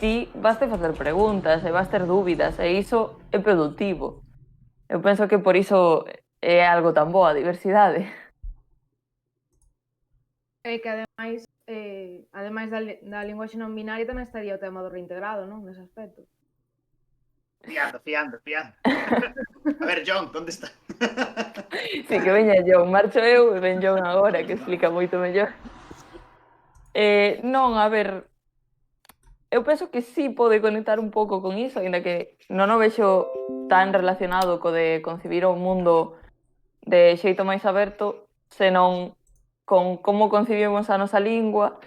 ti vas ter facer preguntas e vas ter dúbidas, e iso é productivo. Eu penso que por iso é algo tan boa a diversidade. E que ademais da linguaxe non binaria tamén estaría o tema do reintegrado, non? Nese aspecto. Fiando. A ver, John, ¿dónde está? Si que veña John, marcho eu e ven John agora, que explica moito mellor. Non, a ver, eu penso que sí pode conectar un pouco con iso, ainda que non o vexo tan relacionado co de concebir o mundo de xeito máis aberto, senón con como concibimos a nosa lingua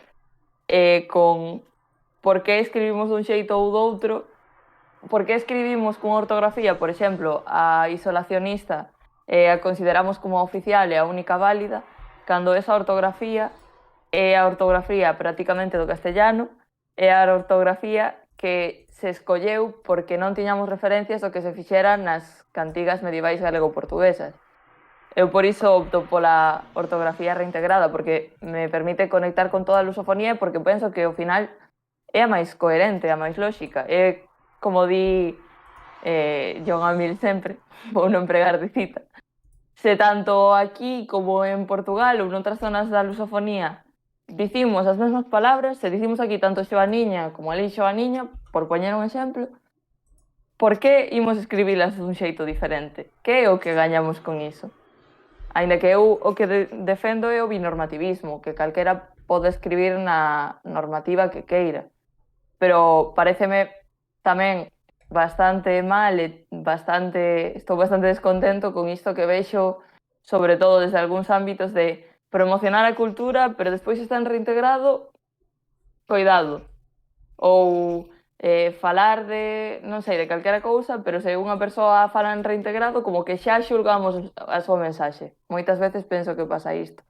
e con por que escribimos dun xeito ou doutro, por que escribimos cunha ortografía, por exemplo, a isolacionista a consideramos como oficial e a única válida, cando esa ortografía é a ortografía prácticamente do castellano, é a ortografía que se escolleu porque non tiñamos referencias do que se fixera nas cantigas medievais galego-portuguesas. Eu por iso opto pola ortografía reintegrada, porque me permite conectar con toda a lusofonía, porque penso que ao final é a máis coherente, a máis lóxica. É como di John Amil sempre, vou non empregar de cita. Se tanto aquí como en Portugal ou noutras zonas da lusofonía dicimos as mesmas palabras, se dicimos aquí tanto xoaniña como ali xoaniña, por poñer un exemplo, por que imos escribilas dun xeito diferente? Que é o que gañamos con iso? Aínda que eu o que defendo é o binormativismo, que calquera pode escribir na normativa que queira. Pero paréceme tamén bastante mal e estou bastante descontento con isto que vexo, sobre todo desde algúns ámbitos de promocionar a cultura, pero despois está en reintegrado, coidado. Ou falar de, non sei, de calquera cousa, pero se unha persoa fala en reintegrado, como que xa xulgamos a súa mensaxe. Moitas veces penso que pasa isto.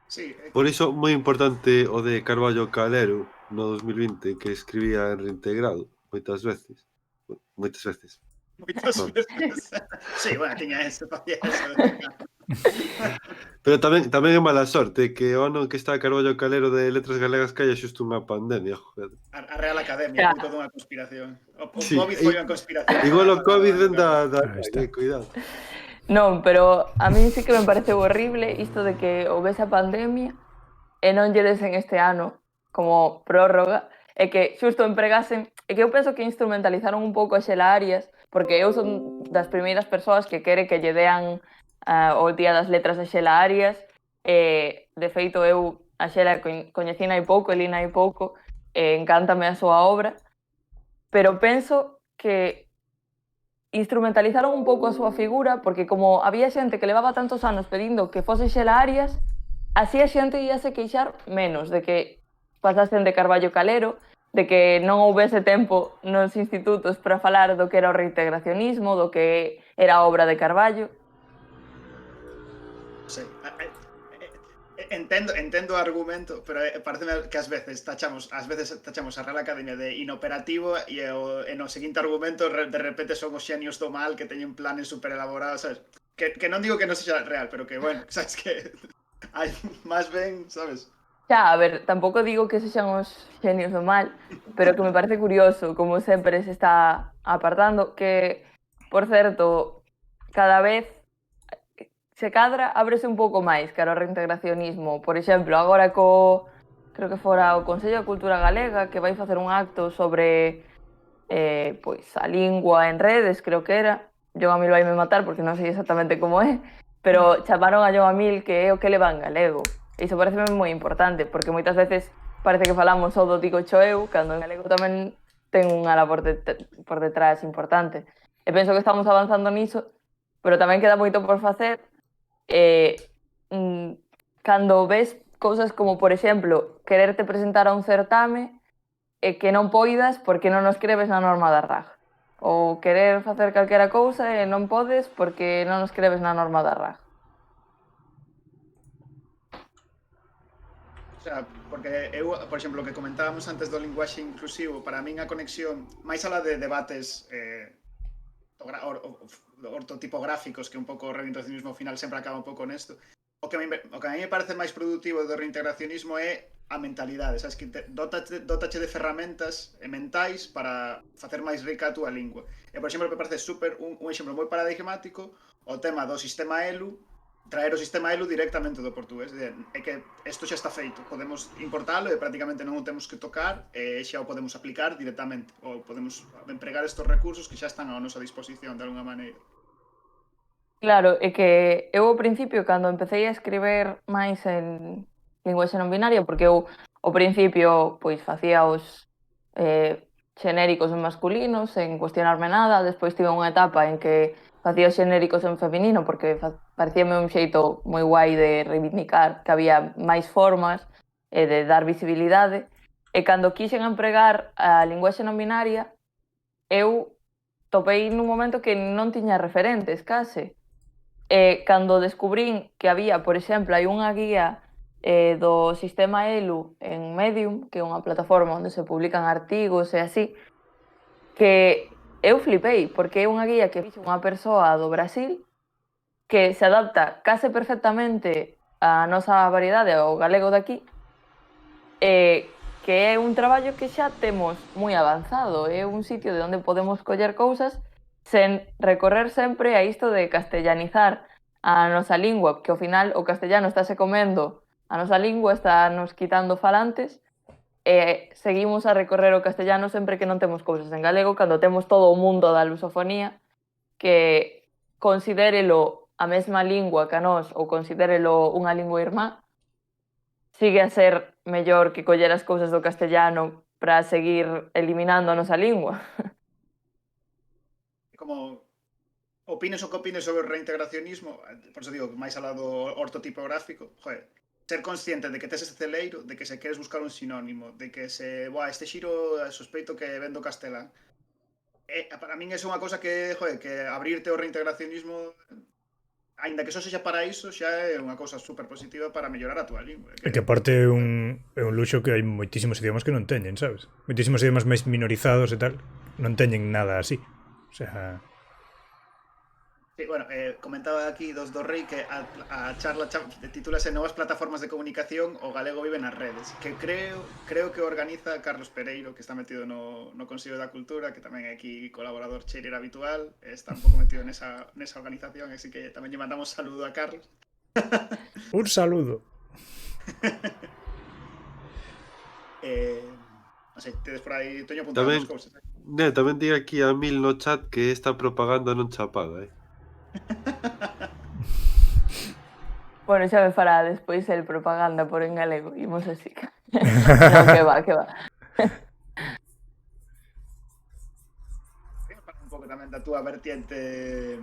Sí, Por iso, moi importante o de Carballo Calero no 2020, que escribía en reintegrado, moitas veces. moitas Bueno. veces. Sí, bueno, tiña ese, facía eso. Pero tamén é mala sorte que o ano que está Carballo Calero de Letras Galegas que haya xusto unha pandemia, joder. A Real Academia, puto dunha conspiración. O Sí, COVID foi unha conspiración. Igual o COVID ven da Ahí está. cuidado. Non, pero a mí sí que me pareceu horrible isto de que houvese a pandemia e non lle desen este ano como prórroga, e que xusto empregasen, e que eu penso que instrumentalizaron un pouco a Xela Arias, porque eu son das primeiras persoas que quere que lle dean o Día das Letras a Xela Arias, e de feito eu a Xela coñecina hai pouco, e lina hai pouco, e encántame a súa obra, pero penso que instrumentalizaron un pouco a súa figura, porque como había xente que levaba tantos anos pedindo que fose Xela Arias, así a xente ia se queixar menos de que pasasen de Carballo Calero, de que non houvese tempo nos institutos para falar do que era o reintegracionismo, do que era a obra de Carballo. Sí. Entendo o argumento, pero pareceme que ás veces tachamos a Real Academia de inoperativo e no seguinte argumento de repente son os xenios do mal que teñen planes super elaborados, sabes? Que non digo que non sexa real, pero que, bueno, sabes que hai máis ben, sabes? Xa, a ver, tampouco digo que sexan os xenios do mal, pero que me parece curioso como sempre se está apartando, que, por certo, cada vez se cadra, ábrese un pouco máis cara ao reintegracionismo. Por exemplo, agora creo que fora o Consello de Cultura Galega, que vai facer un acto sobre pois a lingua en redes, creo que era. Joan Amil vai me matar porque non sei exactamente como é, pero chamaron a Joan Amil que é o que leva en galego. Iso parece moi importante, porque moitas veces parece que falamos só do digo cho eu, cando en galego tamén ten unha labor por detrás importante. E penso que estamos avanzando niso, pero tamén queda moito por facer. Cando ves cousas como, por exemplo, quererte presentar a un certame e que non poidas porque non nos escreves na norma da RAG, ou querer facer calquera cousa e non podes porque non nos escreves na norma da RAG. sea, porque eu, por exemplo, o que comentábamos antes do linguaxe inclusivo, para min a conexión, máis alá de debates ortotipográficos, que un pouco o reintegracionismo ao final sempre acaba un pouco nesto, o que a mí me parece máis productivo do reintegracionismo é a mentalidade, sabes, que dótache de ferramentas mentais para facer máis rica a túa lingua. E, por exemplo, me parece un exemplo moi paradigmático o tema do sistema ELU, traer o sistema ELU directamente do portugués. É que isto xa está feito, podemos importalo e prácticamente non o temos que tocar e xa o podemos aplicar directamente, ou podemos empregar estes recursos que xa están a nosa disposición de alguna maneira. Claro, é que eu ao principio, cando empecé a escribir máis en linguaxe non binaria, porque eu ao principio pois facía os xenéricos en masculino sen cuestionarme nada, despois tive unha etapa en que facía os xenéricos en feminino porque parecíame un xeito moi guai de reivindicar que había máis formas e de dar visibilidade, e cando quixen empregar a linguaxe non binaria, eu topei nun momento que non tiña referentes, case. E cando descubrín que había, por exemplo, hai unha guía do sistema ELU en Medium, que é unha plataforma onde se publican artigos e así, que eu flipei, porque é unha guía que fixo unha persoa do Brasil que se adapta case perfectamente á nosa variedade, ao galego de aquí, e que é un traballo que xa temos moi avanzado, é un sitio de onde podemos coller cousas sen recorrer sempre a isto de castellanizar a nosa lingua, que ao final o castellano estáse comendo a nosa lingua, está nos quitando falantes, e seguimos a recorrer o castellano sempre que non temos cousas en galego, cando temos todo o mundo da lusofonía que considérelo a mesma lingua que a nós ou considérelo unha lingua irmá, sigue a ser mellor que coller as cousas do castellano para seguir eliminando a nosa lingua. Como opines o que opines sobre o reintegracionismo, por eso digo, máis alá do ortotipográfico, joder, ser consciente de que tes ese celeiro, de que se queres buscar un sinónimo, de que este xiro sospeito que vendo castelán. Para min é unha cousa que, joder, que abrirte ao reintegracionismo, aínda que só sexa para iso, xa é unha cousa super positiva para mellorar a túa lingua. É que aparte é un luxo que hai moitísimos idiomas que non teñen, sabes? Moitísimos idiomas máis minorizados e tal non teñen nada así. O sea... Sí, bueno, comentaba aquí dos do Rei que a charla titúlase Novas plataformas de comunicación, o galego vive nas redes, que creo que organiza Carlos Pereiro, que está metido no Consello da Cultura, que tamén é aquí colaborador cheirera habitual, está un pouco metido nesa organización, así que tamén lle mandamos saludo a Carlos. Un saludo. Non sei, tedes por aí, teño apuntado as cousas. Tamén di aquí a Mil no chat que esta propaganda non cha paga, Bueno, xa me fará despois el propaganda por en galego, imos así. Non, que va. Un pouco tamén da túa vertiente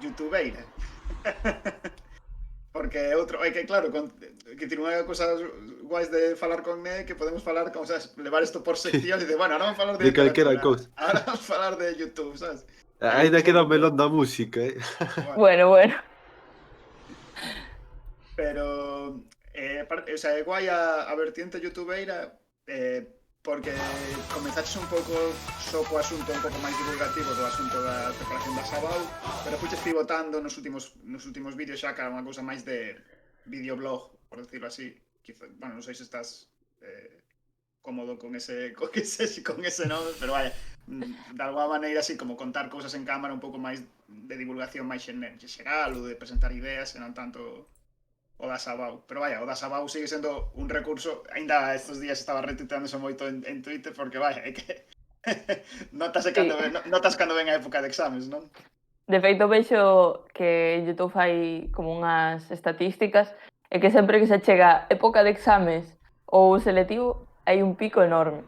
youtubeira. Porque outro, é que claro, que tiene unha cousa guais de falar con Né, que podemos falar, como sabes, levar isto por sección e dice, bueno, ahora vamos a falar de calquera cousa. Ahora vamos a falar de YouTube, sabes? Ainda queda o melón da música, Bueno. Pero, o sea, é guai a vertiente youtubeira, porque comenzaches un pouco só co asunto un pouco máis divulgativo do asunto da preparación da Sabau, pero fuches pivotando nos últimos vídeos xa que era unha cousa máis de videoblog, por decirlo así. Bueno, non sei se estás cómodo con ese nome, pero vaya, de alguma maneira así como contar cousas en cámara un pouco máis de divulgación máis xeral ou de presentar ideas e non tanto o da Sabau. Pero vaya, o da Sabau sigue sendo un recurso, ainda estes días estaba retuiteándose moito en Twitter porque vaya, é que notas cando ven a época de exames, non? De feito, vexo que YouTube fai como unhas estatísticas e que sempre que se chega época de exames ou selectivo hai un pico enorme.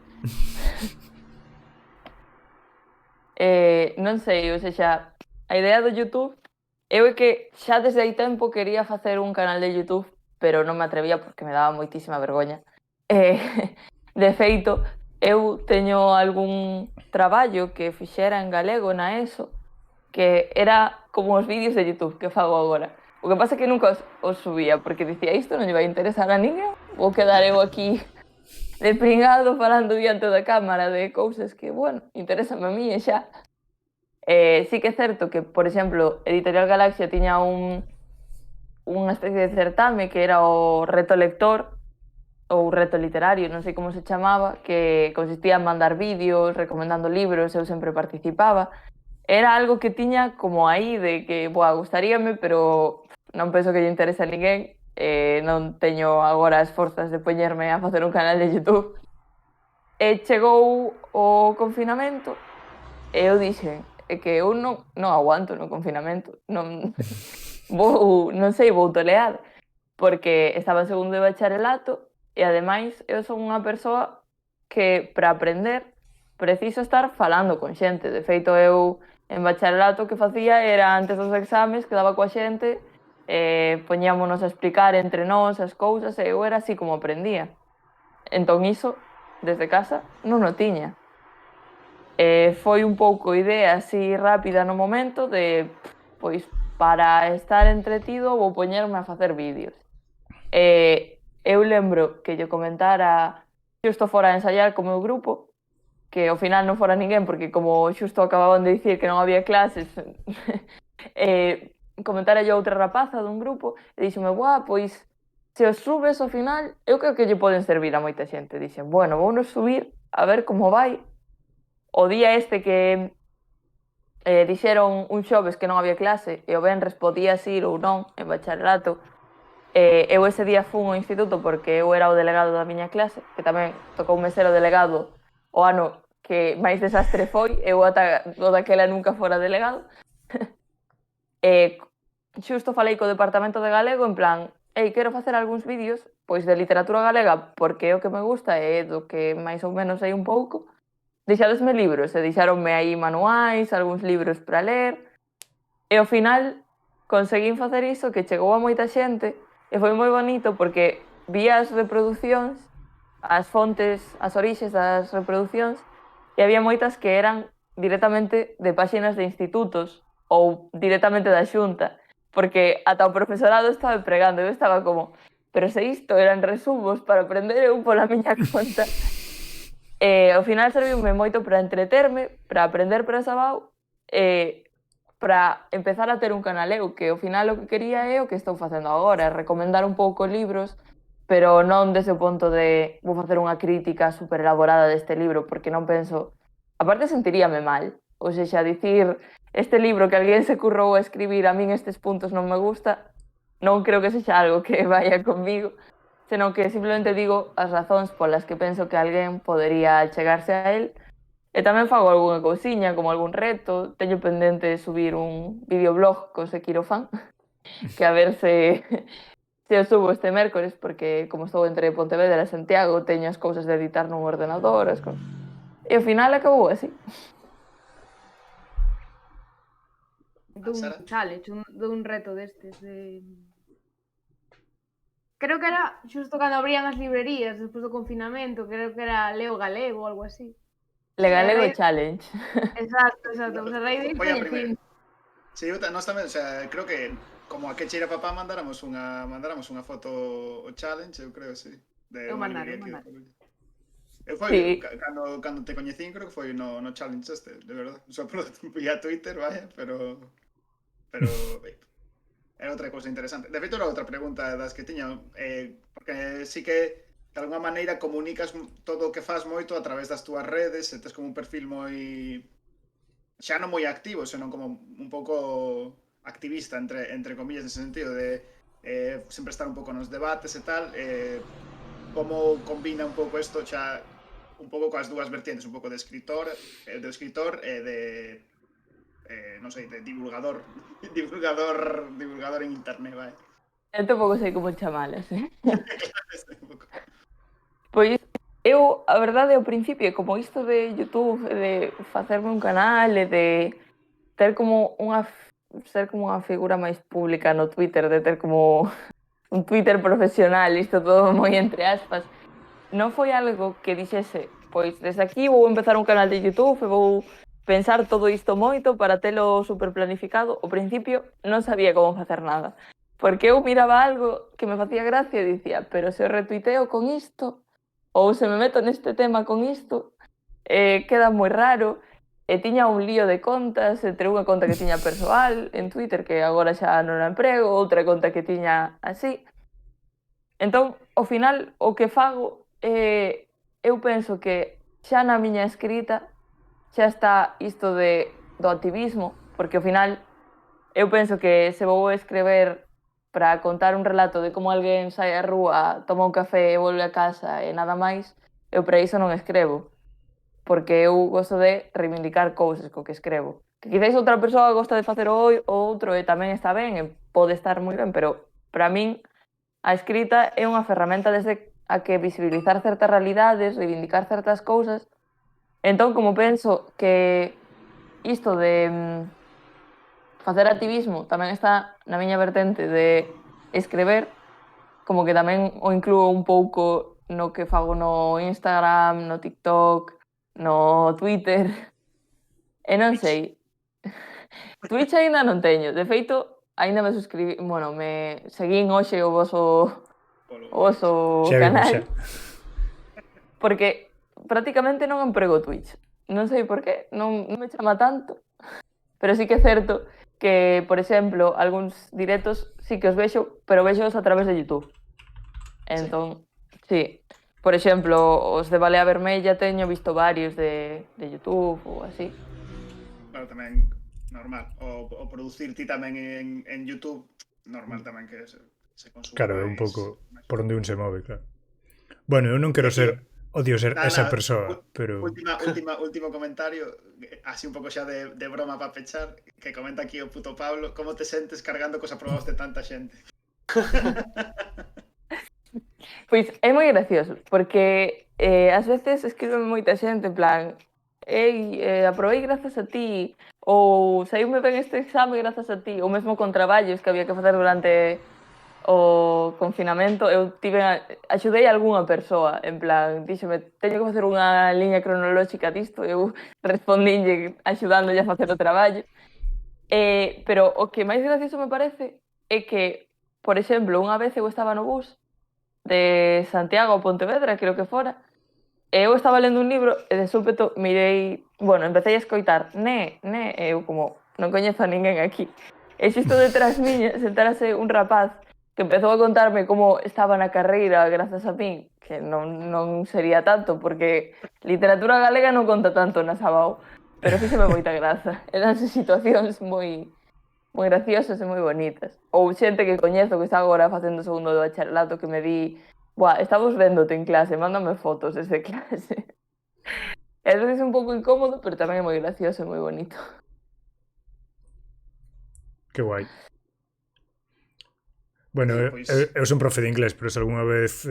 Non sei, ou seja, a idea do YouTube, eu é que xa desde hai tempo quería facer un canal de YouTube, pero non me atrevía porque me daba moitísima vergoña. De feito, eu teño algún traballo que fixera en galego na ESO, que era como os vídeos de YouTube que fago agora. O que pasa é que nunca os subía, porque dicía, isto non lle vai interesar a ninguén, vou quedar eu aquí de pringado falando diante da cámara de cousas que, bueno, interesame a mí e xa. Sí que é certo que, por exemplo, Editorial Galaxia tiña unha especie de certame que era o reto lector ou reto literario, non sei como se chamaba, que consistía en mandar vídeos recomendando libros, eu sempre participaba. Era algo que tiña como aí de que, boa, gustaríame, pero non penso que lle interese a ninguén, non teño agora as forzas de poñerme a facer un canal de YouTube. E chegou o confinamento e eu dixen, é que eu non aguanto no confinamento, non sei, vou tolear, porque estaba en segundo de bacharelato e ademais eu son unha persoa que para aprender preciso estar falando con xente. De feito, eu en bacharelato o que facía era antes dos exames, quedaba coa xente, poñíamonos a explicar entre nós as cousas e eu era así como aprendía. Entón iso, desde casa, non o tiña. Foi un pouco idea así rápida no momento de, pois, para estar entretido vou poñerme a facer vídeos. Eu lembro que lle comentara xusto fora a ensaiar co meu grupo, que ao final non fora ninguén, porque como xusto acababan de dicir que non había clases, comentara yo a outra rapaza dun grupo e dixome, buah, pois se os subes ao final, eu creo que lle poden servir a moita xente. Dixen, bueno, vou nos subir a ver como vai. O día este que dixeron un xoves que non había clase e o venres podías ir ou non en bacharelato, eu ese día fun ao instituto porque eu era o delegado da miña clase, que tamén tocoume ser o delegado o ano que máis desastre foi, eu ata o daquela nunca fora delegado. Xusto falei co departamento de galego en plan, quero facer algúns vídeos pois de literatura galega porque é o que me gusta e do que máis ou menos sei un pouco. Deixadesme libros e deixaronme aí manuais, algúns libros para ler e ao final conseguín facer iso que chegou a moita xente e foi moi bonito porque vi as reproduccións, as fontes, as orixes das reproducións e había moitas que eran directamente de páxinas de institutos ou directamente da xunta, porque ata o profesorado estaba pregando, eu estaba como, pero se isto eran resumos para aprender eu pola miña conta. Ao final serviume moito para entreterme, para aprender para Sabao e para empezar a ter un canal eu, que ao final o que quería é o que estou facendo agora, recomendar un pouco libros, pero non desde o punto de vou facer unha crítica super elaborada deste libro, porque non penso, aparte sentiríame mal, ou seja, dicir este libro que alguén se currou a escribir a min estes puntos non me gusta, non creo que sexa algo que vaya conmigo, senón que simplemente digo as razóns polas que penso que alguén podería chegarse a él e tamén fago algunha cousiña, como algún reto. Teño pendente de subir un videoblog con Sekiro Fan, que a ver se o subo este mércores, porque como estou entre Pontevedra e Santiago, teño as cousas de editar nun ordenador, e ao final acabou así. Dun challenge, dun reto destes de... Creo que era xusto cando abrían as librerías despois do confinamento, creo que era Leo Galego ou algo así. Le Galego Challenge. Exacto, pues a raíz de isto Sí, nós tamén, o sea, creo que como a que cheira papá mandáramos unha foto o challenge, eu creo, sí. Eu mandaron. Eu foi, cando te coñecín, creo que foi no challenge este, de verdade. Só polo vía Twitter, vaya, pero era outra cousa interesante. De feito, era outra pregunta das que tiña, porque sí que de alguma maneira comunicas todo o que faz moito a través das túas redes, e tes como un perfil moi, xa non moi activo, senón como un pouco activista, entre comillas, nese sentido de sempre estar un pouco nos debates e tal. Como combina un pouco isto xa un pouco coas dúas vertientes, un pouco de escritor e de non sei, de divulgador en internet, vai. Eu tampouco sei como chamalas, Pois eu, a verdade, ao principio, como isto de YouTube, de facerme un canal e de ter como ser como unha figura máis pública no Twitter, de ter como un Twitter profesional, isto todo moi entre aspas, non foi algo que dixese, pois desde aquí vou empezar un canal de YouTube e vou pensar todo isto moito para telo super planificado. Ao principio non sabía como facer nada. Porque eu miraba algo que me facía gracia e dicía, pero se o retuiteo con isto, ou se me meto neste tema con isto, queda moi raro. E tiña un lío de contas, entre unha conta que tiña persoal en Twitter, que agora xa non a emprego, outra conta que tiña así. Entón, ao final, o que fago, eu penso que xa na miña escrita xa está isto do activismo, porque ao final eu penso que se vou escrever para contar un relato de como alguén sai á rúa, toma un café e volve a casa e nada máis, eu para iso non escrevo, porque eu gosto de reivindicar cousas co que escrevo. Que quizáis outra persoa gosta de facer o outro e tamén está ben, e pode estar moi ben, pero para min a escrita é unha ferramenta desde a que visibilizar certas realidades, reivindicar certas cousas. Entón, como penso que isto de facer activismo tamén está na miña vertente de escrever, como que tamén o inclúo un pouco no que fago no Instagram, no TikTok, no Twitter. E non sei. Twitch aínda non teño. De feito, aínda me suscribí, bueno, me seguín hoxe o voso Xa vimos, canal. xa. Porque prácticamente non emprego Twitch. Non sei por qué, non me chama tanto. Pero sí que é certo que, por exemplo, algúns directos sí que os vexo, pero vexos a través de YouTube. Entón, sí. Por exemplo, os de Balea Vermella teño visto varios de YouTube ou así. Claro, tamén normal. O producir ti tamén en YouTube, normal tamén que se consume. Claro, é un pouco por onde un se move, claro. Bueno, eu non quero ser... Odio ser esa persoa, pero... Último comentario, así un pouco xa de broma para pechar, que comenta aquí o puto Pablo, como te sentes cargando cos aprobados de tanta xente? Pois é moi gracioso, porque ás veces escribe moita xente en plan aprobei grazas a ti, ou saíume ben este exame grazas a ti, ou mesmo con traballos que había que facer durante o confinamento, eu axudei a algunha persoa, en plan, díxome, teño que facer unha liña cronolóxica disto, eu respondínlle axudándolle a facer o traballo. Pero o que máis gracioso me parece é que, por exemplo, unha vez eu estaba no bus de Santiago a Pontevedra, creo que fora, e eu estaba lendo un libro e de súpeto mirei, bueno, empecé a escoitar e eu como, non coñezo a ninguén aquí. E xusto detrás miña sentarase un rapaz que empezou a contarme como estaba na carreira grazas a min, que non sería tanto, porque literatura galega non conta tanto na Sabao, pero fíxeme moita graza. Eran situacións moi graciosas e moi bonitas. Ou xente que coñezo que está agora facendo o segundo do bacharelato que me di, buah, estamos véndote en clase, mándame fotos desde clase. E a veces é un pouco incómodo, pero tamén é moi gracioso e moi bonito. Que guai. Bueno, Sí, pois... eu son profe de inglés, pero se algunha vez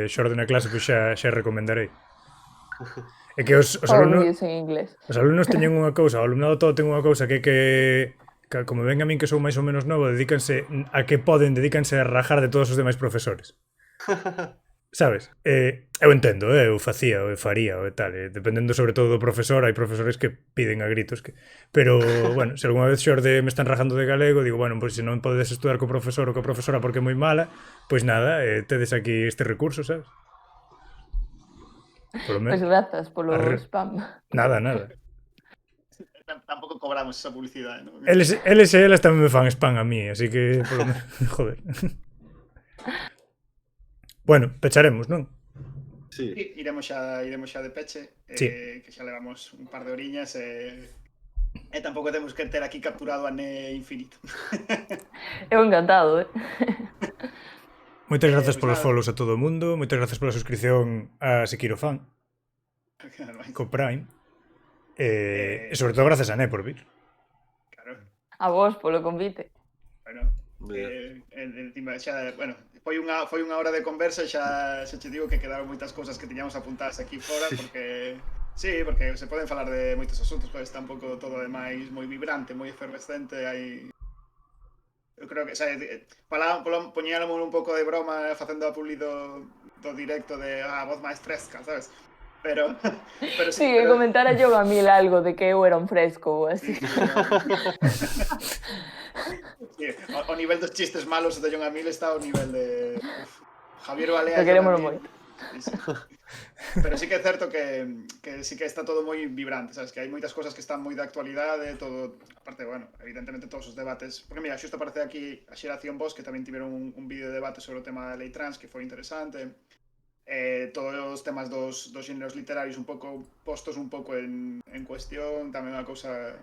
xorde na clase, pois xa recomendarei. É que os alumnos en inglés. Os alumnos teñen unha cousa, o alumnado todo ten unha cousa que como ven a min que sou máis ou menos novo, dedícanse a rajar de todos os demais profesores. Sabes? Eu entendo, eu facía, eu faría, ou tal, dependendo sobre todo do profesor, hai profesores que piden a gritos pero, bueno, se algunha vez xorde me están rajando de galego, digo, bueno, pois se non podedes estudar co profesor ou co profesora porque é moi mala, pois nada, tedes aquí este recurso, sabes? Pois grazas polo spam. Nada. Tampouco cobramos esa publicidade, non? Eles e elas tamén me fan spam a mí, así que, joder. Bueno, pecharemos, non? Sí. Iremos xa de peche, Sí. que xa levamos un par de oriñas e tampouco temos que ter aquí capturado a Ne infinito. Eu encantado, Moitas grazas Pois polos nada. follows a todo o mundo, moitas grazas pola suscripción a Sekiro Fan, co Prime, e sobre todo grazas a Ne por vir. Claro, A vos polo convite. bueno, encima xa, bueno, foi unha hora de conversa e xa te digo que quedaron moitas cousas que tiñamos apuntadas aquí fora, porque se poden falar de moitos asuntos, pois está un pouco todo ademais moi vibrante, moi efervescente, hai... Eu creo que, xa, poñíamos un pouco de broma facendo a publi do directo de a voz máis fresca, sabes? Pero Sí, que comentara yo a mil algo de que eu era un fresco ou así. Sí, O nivel dos chistes malos de John Amil está ao nivel de Javier Balea. Que queremos moito. Sí. Pero sí que é certo que sí que está todo moi vibrante, sabes? Que hai moitas cosas que están moi de actualidade, todo, aparte, bueno, evidentemente todos os debates, porque mira, xusto aparece aquí a Xeración Bosch, que tamén tiveron un vídeo de debate sobre o tema da lei trans, que foi interesante. Todos os temas dos xéneros literarios un pouco postos un pouco en cuestión, tamén unha cousa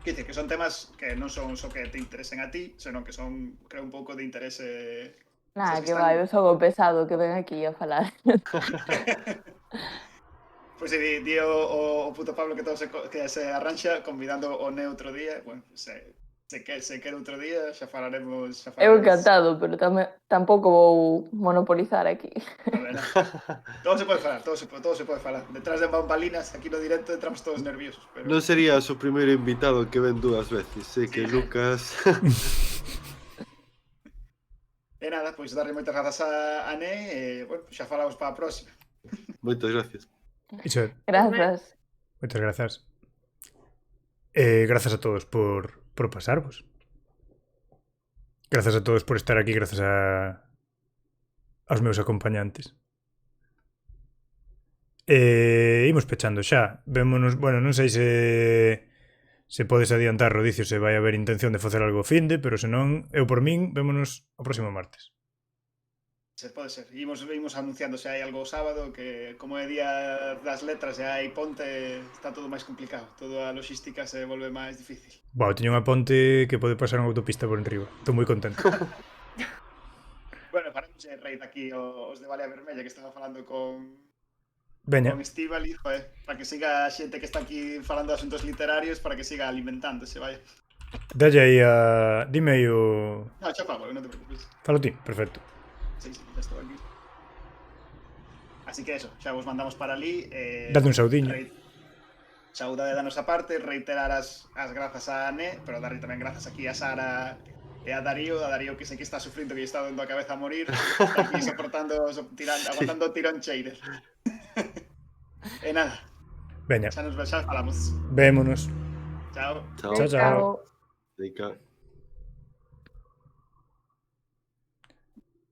que dice que son temas que non son só que te interesen a ti, senón que son, creo, un pouco de interese. Nada, Sabes que que vai, están- eu son o pesado que ven aquí a falar. Pois di o puto Pablo que todo que se arranxa convidando o neutro día, bueno, se quere outro día, xa falaremos. Eu encantado, pero tampouco vou monopolizar aquí. A ver, todo se pode falar, todo se pode falar. Detrás de bambalinas, aquí no directo entramos todos nerviosos, pero Non serías o primeiro invitado que ven dúas veces, sei que Lucas... E nada, pois darlle moitas grazas a Né e, bueno, xa falamos para a próxima. Moitas gracias. Iso, Grazas. moitas grazas. Grazas a todos por pasarvos. Grazas a todos por estar aquí, grazas aos meus acompañantes. Imos pechando xa. Vémonos, bueno, non sei se podes adiantar, Rodicio, se vai haber intención de facer algo finde, pero se non, eu por min, vémonos o próximo martes. Se pode ser. Imos anunciando se hai algo o sábado, que como é día das letras e hai ponte, está todo máis complicado. Toda a logística se volve máis difícil. Wow, teño unha ponte que pode pasar unha autopista por enriba. Estou moi contento. Bueno, faremos raid aquí os de Balea Vermella que estaba falando con Veña, Estíbal, joder, para que siga a xente que está aquí falando de asuntos literarios, para que siga alimentándose, vaya. dalle aí a... Dime aí o... No, xa falo, non te preocupes. Falo ti, perfecto. Sí, ya estou aquí. Así que eso, xa vos mandamos para ali. Date un saudiño. Saudade da nosa parte, reiterar as grazas a Né, pero darlle tamén grazas aquí a Sara e a Darío que sei que está sufrindo, que lle está dando a cabeza a morir, está aquí soportando, aguantando tirón cheirer. E nada, Veña, xa falamos. vémonos. Chao. Chao. Chao, chao. Rica.